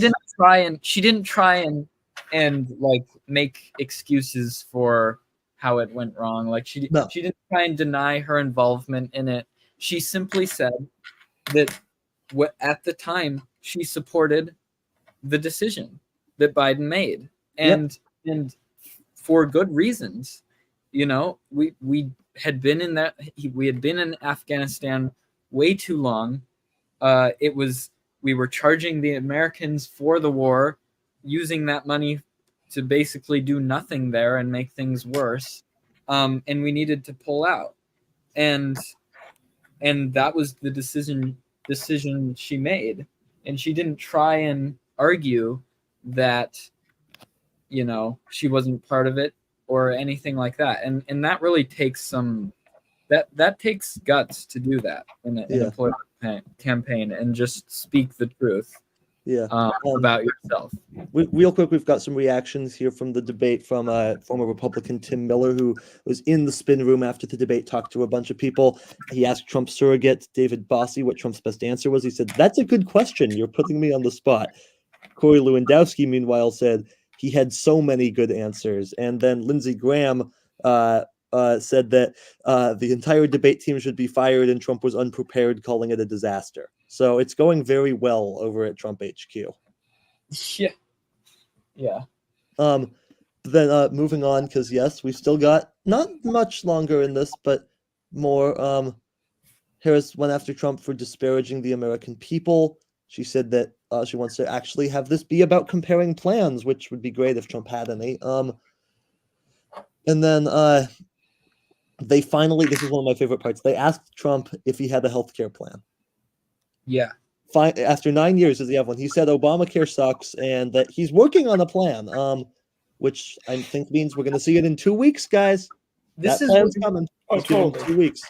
didn't try and like make excuses for how it went wrong. Like she didn't try and deny her involvement in it. She simply said that at the time she supported the decision that Biden made, and for good reasons. You know, we had been in Afghanistan way too long. We were charging the Americans for the war, using that money to basically do nothing there and make things worse, and we needed to pull out, and that was the decision she made, and she didn't try and argue that, you know, she wasn't part of it or anything like that, and that really takes that takes guts to do that in a political campaign and just speak the truth about yourself. Real quick, we've got some reactions here from the debate from former Republican Tim Miller, who was in the spin room after the debate, talked to a bunch of people. He asked Trump surrogate David Bossie what Trump's best answer was. He said, "That's a good question. You're putting me on the spot." Corey Lewandowski, meanwhile, said he had so many good answers. And then Lindsey Graham said that the entire debate team should be fired and Trump was unprepared, calling it a disaster. So it's going very well over at Trump HQ. Yeah. Then moving on, because yes, we've still got not much longer in this, but more. Harris went after Trump for disparaging the American people. She said that she wants to actually have this be about comparing plans, which would be great if Trump had any. And then they finally, this is one of my favorite parts, they asked Trump if he had a healthcare plan. Yeah. After 9 years, does he have one? He said Obamacare sucks and that he's working on a plan, which I think means we're going to see it in 2 weeks, guys. This that is plan's coming. Oh, Just give him totally. 2 weeks.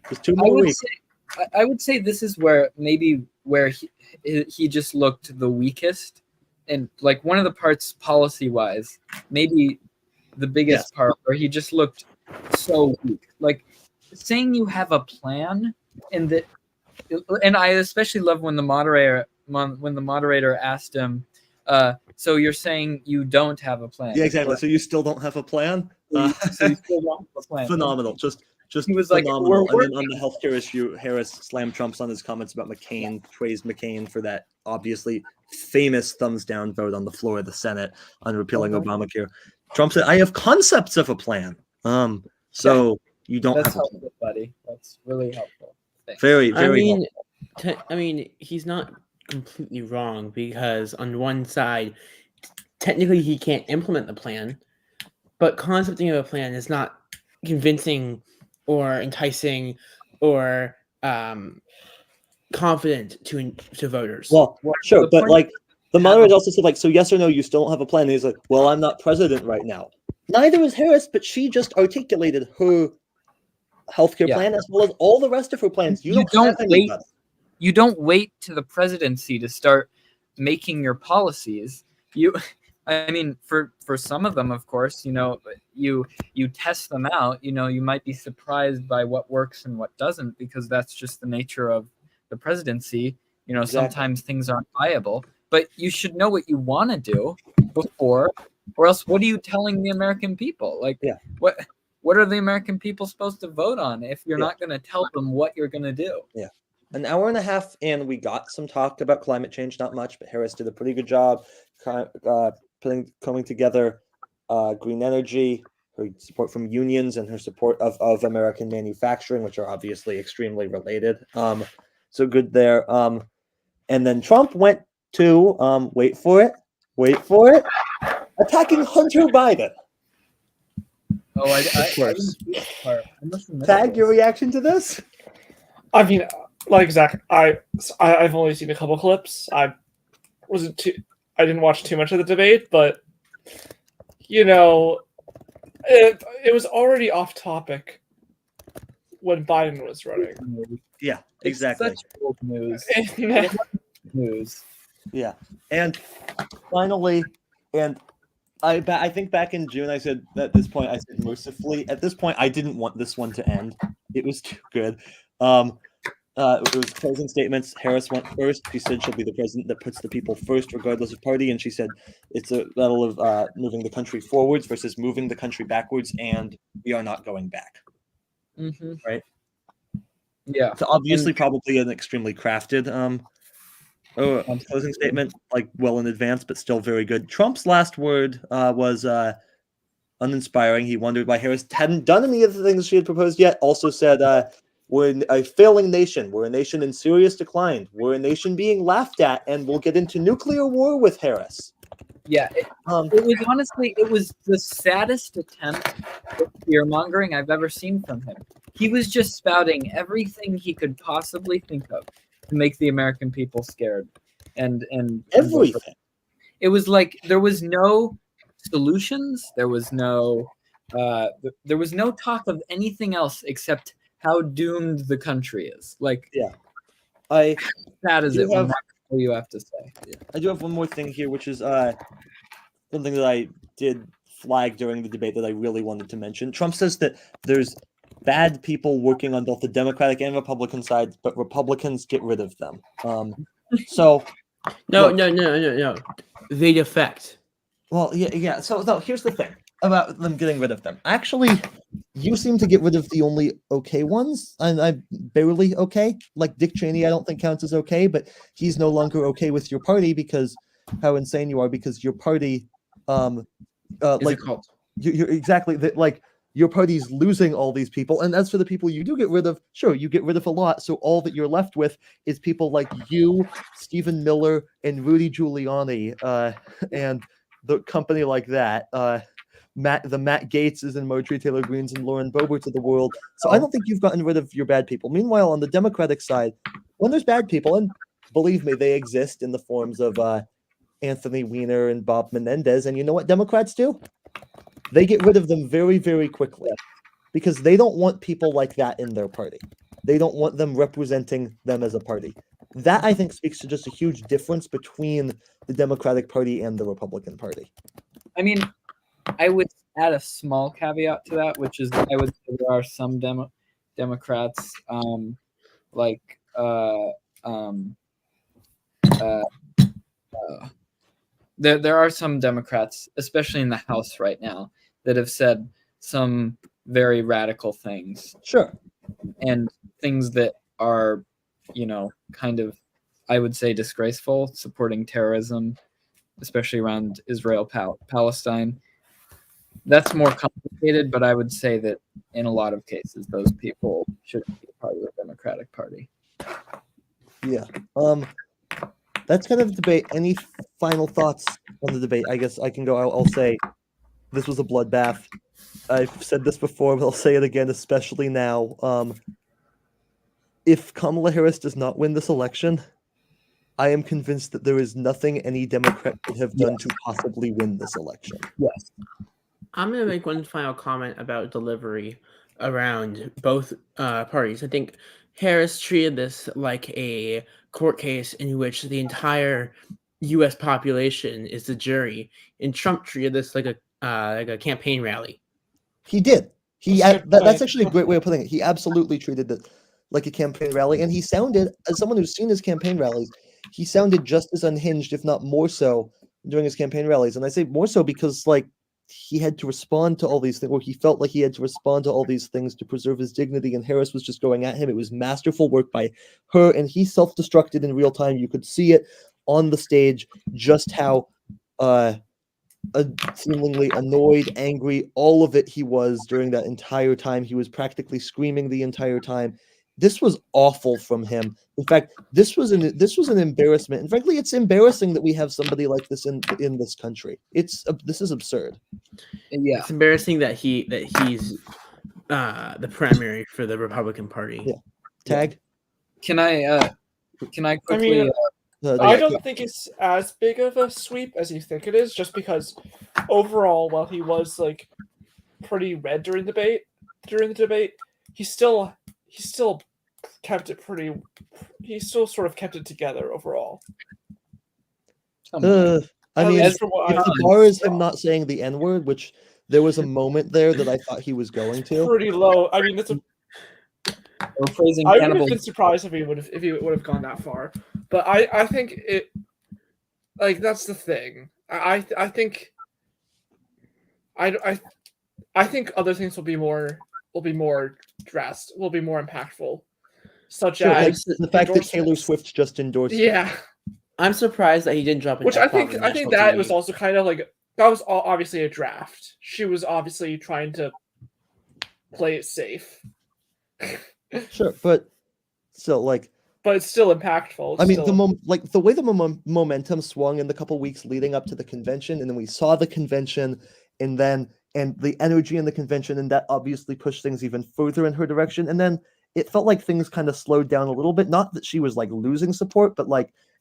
Just 2 more weeks. I would say this is where he just looked the weakest, and like one of the parts policy wise, maybe the biggest part where he just looked so weak. Like saying you have a plan, and I especially love when the moderator asked him, so you're saying you don't have a plan? Yeah, exactly. So you still don't have a plan? So you still don't have a plan? Phenomenal. Just he was phenomenal. like, and then on the healthcare issue, Harris slammed Trump on his comments about McCain, praised McCain for that obviously famous thumbs down vote on the floor of the Senate on repealing Obamacare. Trump said, I have concepts of a plan. So you don't That's have a plan. helpful, buddy. That's really helpful. Thanks. Very, very I mean, he's not completely wrong because on one side, technically he can't implement the plan, but concepting of a plan is not convincing or enticing or confident to voters. Well, sure, the but point- like the moderator also said, like, so yes or no, you still don't have a plan. And he's like, well, I'm not president right now. Neither is Harris, but she just articulated her healthcare plan as well as all the rest of her plans. You don't have any. You don't wait to the presidency to start making your policies. I mean, for some of them, of course, you test them out. You might be surprised by what works and what doesn't, because that's just the nature of the presidency. Exactly. Sometimes things aren't viable, but you should know what you want to do before, or else what are you telling the American people? Like, what are the American people supposed to vote on if you're not going to tell them what you're going to do? Yeah. An hour and a half, and we got some talk about climate change, not much, but Harris did a pretty good job coming together green energy, her support from unions, and her support of American manufacturing, which are obviously extremely related. So good there. And then Trump went to, wait for it, attacking Hunter Biden. Oh, Of course. I Tag, your reaction to this? I mean, like Zach, I've only seen a couple clips. I didn't watch too much of the debate, but it was already off topic when Biden was running. Yeah, exactly. It's such old news. News. Yeah, and finally, I think back in June, I said at this point, mercifully, at this point, I didn't want this one to end. It was too good. It was closing statements. Harris went first. She said she'll be the president that puts the people first, regardless of party. And she said it's a battle of moving the country forwards versus moving the country backwards, and we are not going back. Mm-hmm. Right? Yeah. So obviously, probably an extremely crafted closing statement, like well in advance, but still very good. Trump's last word was uninspiring. He wondered why Harris hadn't done any of the things she had proposed yet. Also said, we're a failing nation. We're a nation in serious decline. We're a nation being laughed at, and we'll get into nuclear war with Harris. Yeah, it was honestly, it was the saddest attempt at fear-mongering I've ever seen from him. He was just spouting everything he could possibly think of to make the American people scared. And everything. It was like there was no solutions. There was no talk of anything else except how doomed the country is. Like, sad as it was, all you have to say. I do have one more thing here, which is something that I did flag during the debate that I really wanted to mention. Trump says that there's bad people working on both the Democratic and Republican sides, but Republicans get rid of them. So no. They defect. Well, yeah. So no, here's the thing about them getting rid of them. Actually, you seem to get rid of the only okay ones, and I'm barely okay. Like Dick Cheney, I don't think counts as okay, but he's no longer okay with your party because how insane you are. Because your party, Is like a cult. you're exactly that. Like your party's losing all these people. And as for the people you do get rid of, sure, you get rid of a lot. So all that you're left with is people like you, Stephen Miller, and Rudy Giuliani, and the company like that. The Matt Gaetzes and Marjorie Taylor Greenes and Lauren Boeberts of the world. So I don't think you've gotten rid of your bad people. Meanwhile, on the Democratic side, when there's bad people, and believe me, they exist in the forms of Anthony Weiner and Bob Menendez. And you know what Democrats do? They get rid of them very, very quickly because they don't want people like that in their party. They don't want them representing them as a party. That, I think, speaks to just a huge difference between the Democratic Party and the Republican Party. I mean, I would add a small caveat to that, which is I would say there are some Democrats there are some Democrats, especially in the House right now, that have said some very radical things. Sure. And things that are, kind of, I would say, disgraceful, supporting terrorism, especially around Israel, Palestine. That's more complicated, but I would say that in a lot of cases, those people shouldn't be part of the Democratic Party. Yeah. That's kind of the debate. Any final thoughts on the debate? I guess I can go. I'll say this was a bloodbath. I've said this before, but I'll say it again, especially now. If Kamala Harris does not win this election, I am convinced that there is nothing any Democrat could have done to possibly win this election. Yes. I'm going to make one final comment about delivery around both parties. I think Harris treated this like a court case in which the entire U.S. population is the jury, and Trump treated this like a campaign rally. He did. That's actually a great way of putting it. He absolutely treated it like a campaign rally, and he sounded, as someone who's seen his campaign rallies, he sounded just as unhinged, if not more so, during his campaign rallies. And I say more so because, he had to respond to all these things, or he felt like he had to respond to all these things to preserve his dignity, and Harris was just going at him. It was masterful work by her, and he self-destructed in real time. You could see it on the stage, just how seemingly annoyed, angry, all of it he was during that entire time. He was practically screaming the entire time. This was awful from him. In fact, this was an embarrassment. And frankly, it's embarrassing that we have somebody like this in this country. This is absurd. Yeah, it's embarrassing that he's the primary for the Republican Party. Yeah. Tag. Can I quickly? I don't think it's as big of a sweep as you think it is, just because overall, while he was pretty red during the debate, he still kept it pretty. He still sort of kept it together overall. I mean, As for what as far as him not saying the N-word, which there was a moment there that I thought he was going to. Pretty low. I mean, I would have been surprised if he would have gone that far. But I think it, that's the thing. I think other things will be more drastic, will be more impactful, such as the fact that Taylor Swift just endorsed. Yeah, I'm surprised that he didn't drop it. Which I think that was also kind of that was obviously a draft. She was obviously trying to play it safe. Sure, but still, but it's still impactful. I mean, the way the momentum swung in the couple weeks leading up to the convention, and then we saw the convention, and the energy in the convention, and that obviously pushed things even further in her direction. And then it felt like things kind of slowed down a little bit. Not that she was losing support, but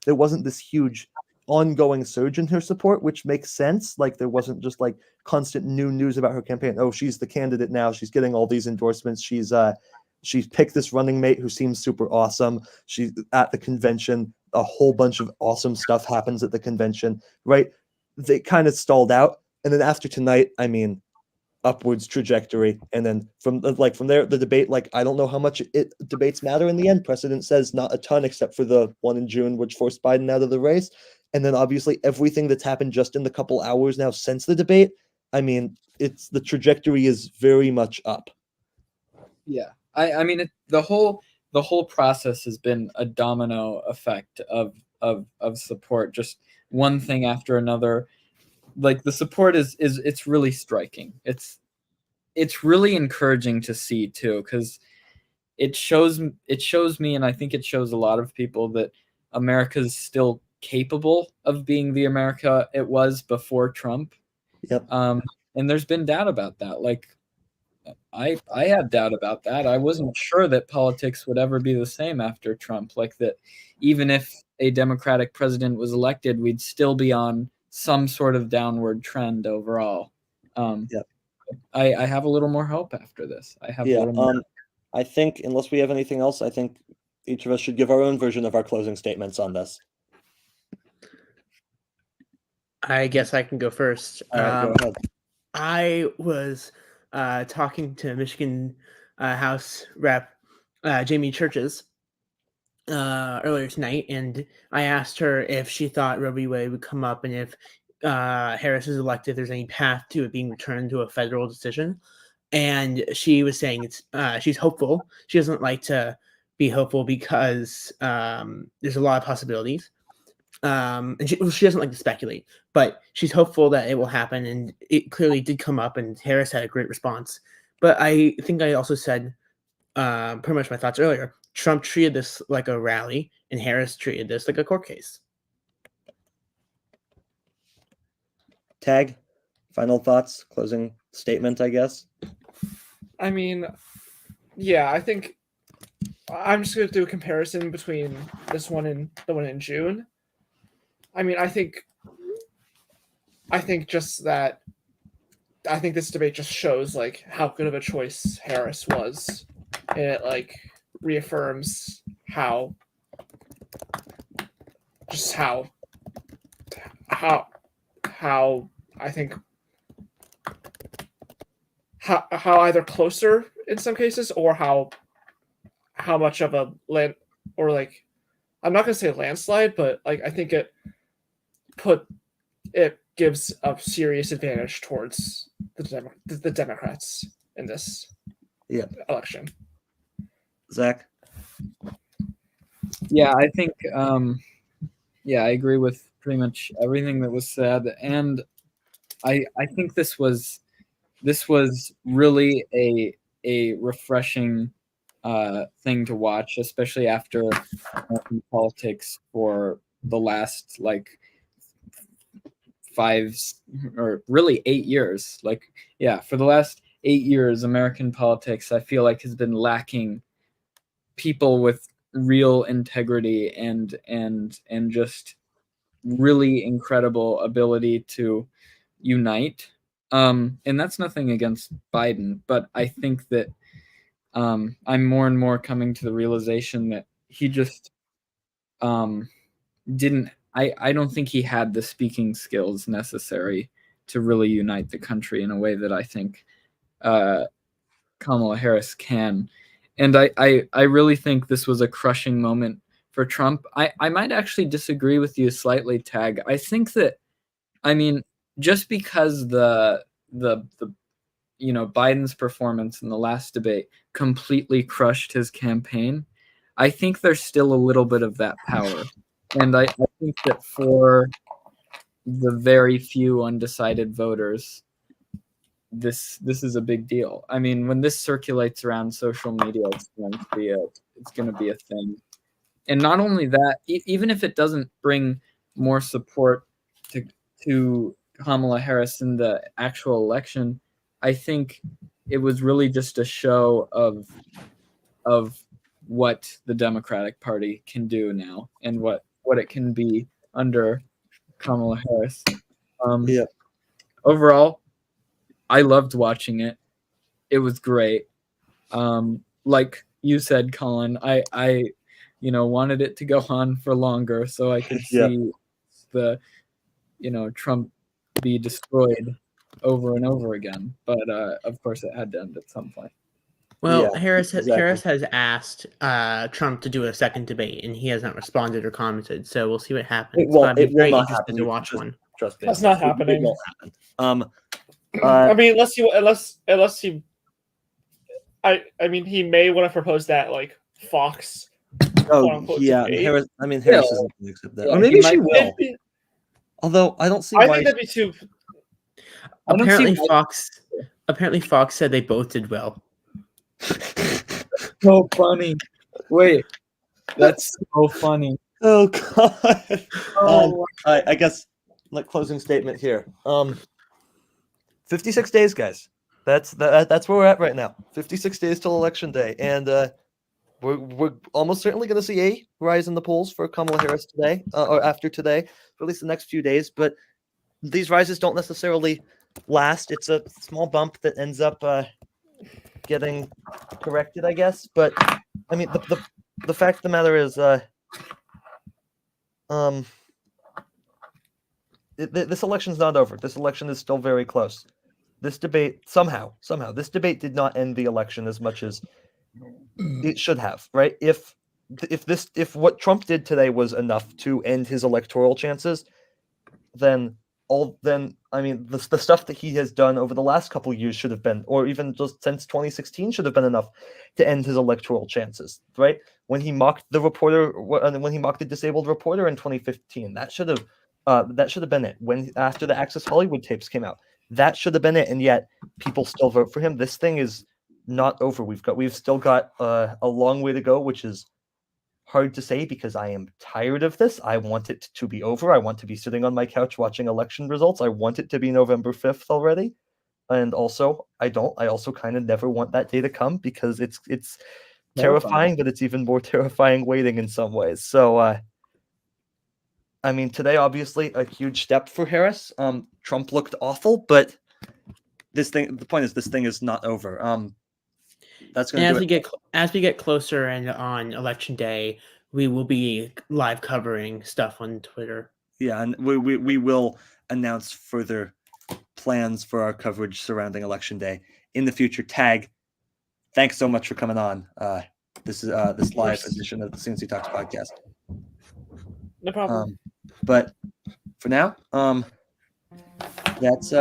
there wasn't this huge ongoing surge in her support, which makes sense. There wasn't just constant new news about her campaign. Oh, she's the candidate now. She's getting all these endorsements. She's picked this running mate who seems super awesome. She's at the convention. A whole bunch of awesome stuff happens at the convention, right? They kind of stalled out. And then after tonight, I mean, upwards trajectory. And then from there, the debate, I don't know how much debates matter in the end. Precedent says not a ton, except for the one in June, which forced Biden out of the race. And then obviously everything that's happened just in the couple hours now since the debate, I mean, the trajectory is very much up. Yeah. I mean, the whole process has been a domino effect of support, just one thing after another. The support is it's really striking. It's it's really encouraging to see too, because it shows me, and I think it shows a lot of people, that America's still capable of being the America it was before Trump. Yep. And there's been doubt about that. Like I had doubt about that. I wasn't sure that politics would ever be the same after Trump. Like that, even if a Democratic president was elected, we'd still be on some sort of downward trend overall. Yep. I have a little more hope after this. I have a little more. I think, unless we have anything else, I think each of us should give our own version of our closing statements on this. I guess I can go first. All right, go ahead. I was talking to Michigan House Rep Jamie Churches earlier tonight, and I asked her if she thought Roe v. Wade would come up, and if Harris is elected, there's any path to it being returned to a federal decision. And she was saying she's hopeful. She doesn't like to be hopeful because there's a lot of possibilities. And she doesn't like to speculate, but she's hopeful that it will happen. And it clearly did come up, and Harris had a great response. But I think I also said pretty much my thoughts earlier. Trump treated this like a rally, and Harris treated this like a court case. Tag, final thoughts, closing statement, I guess. I mean, yeah, I think I'm just going to do a comparison between this one and the one in June. I mean, I think just that, I think this debate just shows like how good of a choice Harris was, and it like reaffirms how I think how either closer in some cases, or how much of a land, or like, I'm not gonna say landslide, but like I think it gives a serious advantage towards the Democrats in this election. Zach? Yeah, I think I agree with pretty much everything that was said, and I think this was really a refreshing thing to watch, especially after American politics for the last like 5 or really 8 years. For the last 8 years, American politics, I feel like, has been lacking people with real integrity and just really incredible ability to unite. And that's nothing against Biden, but I think that I'm more and more coming to the realization that he just didn't. I don't think he had the speaking skills necessary to really unite the country in a way that I think Kamala Harris can. And I really think this was a crushing moment for Trump. I might actually disagree with you slightly, Tag. I think that, I mean, just because the Biden's performance in the last debate completely crushed his campaign, I think there's still a little bit of that power. And I think that for the very few undecided voters, this is a big deal. I mean, when this circulates around social media, it's going to be a thing. And not only that, even if it doesn't bring more support to Kamala Harris in the actual election, I think it was really just a show of what the Democratic Party can do now, and what it can be under Kamala Harris. Overall, I loved watching it. It was great. Like you said, Colin, I wanted it to go on for longer so I could see the Trump be destroyed over and over again. But of course, it had to end at some point. Well, Harris has asked Trump to do a second debate, and he hasn't responded or commented. So we'll see what happens. It will not happen. To watch one. Trust me, that's not happening. It won't happen. I mean, unless he, I mean, he may want to propose that like Fox. Harris. I mean, Harris isn't going to accept that. Or maybe she will. Although I don't see why. I think that'd be too. Apparently, Fox Apparently, Fox said they both did well. So funny. Wait, that's so funny. Oh God. Oh, I guess like closing statement here. 56 days, guys. That's where we're at right now. 56 days till election day, and we're almost certainly going to see a rise in the polls for Kamala Harris today, or after today, for at least the next few days. But these rises don't necessarily last. It's a small bump that ends up getting corrected, I guess. But I mean, the fact of the matter is, this election's not over. This election is still very close. This debate somehow, this debate did not end the election as much as it should have, right? If what Trump did today was enough to end his electoral chances, then I mean the stuff that he has done over the last couple of years should have been, or even just since 2016, should have been enough to end his electoral chances, right? When he mocked the reporter, when he mocked the disabled reporter in 2015, that should have been it. When after the Access Hollywood tapes came out, that should have been it, and yet people still vote for him. This thing is not over. We've still got a long way to go, which is hard to say because I am tired of this. I want it to be over. I want to be sitting on my couch watching election results. I want it to be November 5th already. And also, I also kind of never want that day to come because it's terrifying, but it's even more terrifying waiting in some ways. So, I mean, today, obviously, a huge step for Harris. Trump looked awful, but the point is, this thing is not over. That's going to do it. As we get closer and on election day, we will be live covering stuff on Twitter. Yeah, and we will announce further plans for our coverage surrounding election day in the future. Tag, thanks so much for coming on. This is this live edition of the C&C Talks podcast. No problem. But for now, that's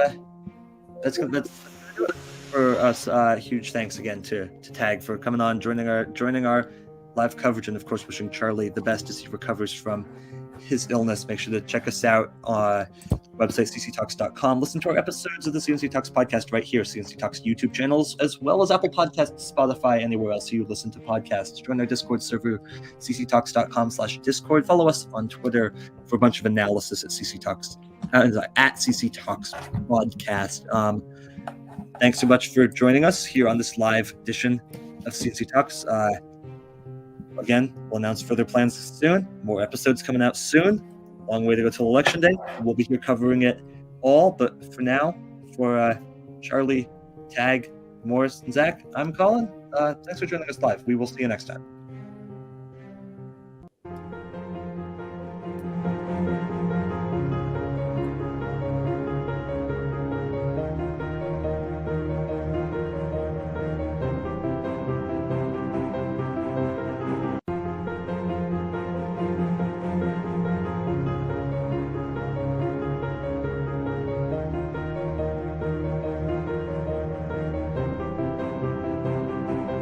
for us. Huge thanks again to Tag for coming on, joining our live coverage, and of course wishing Charlie the best as he recovers from his illness. Make sure to check us out on website cctalks.com. Listen to our episodes of the C&C Talks podcast right here, C&C Talks YouTube channels, as well as Apple Podcasts, Spotify, anywhere else you listen to podcasts. Join our Discord server, cctalks.com/Discord. Follow us on Twitter for a bunch of analysis at CC Talks, at CC Talks podcast. Thanks so much for joining us here on this live edition of C&C Talks. Again, we'll announce further plans soon. More episodes coming out soon. Long way to go till election day. We'll be here covering it all. But for now, for Charlie, Tag, Morris, and Zack, I'm Colin. Thanks for joining us live. We will see you next time.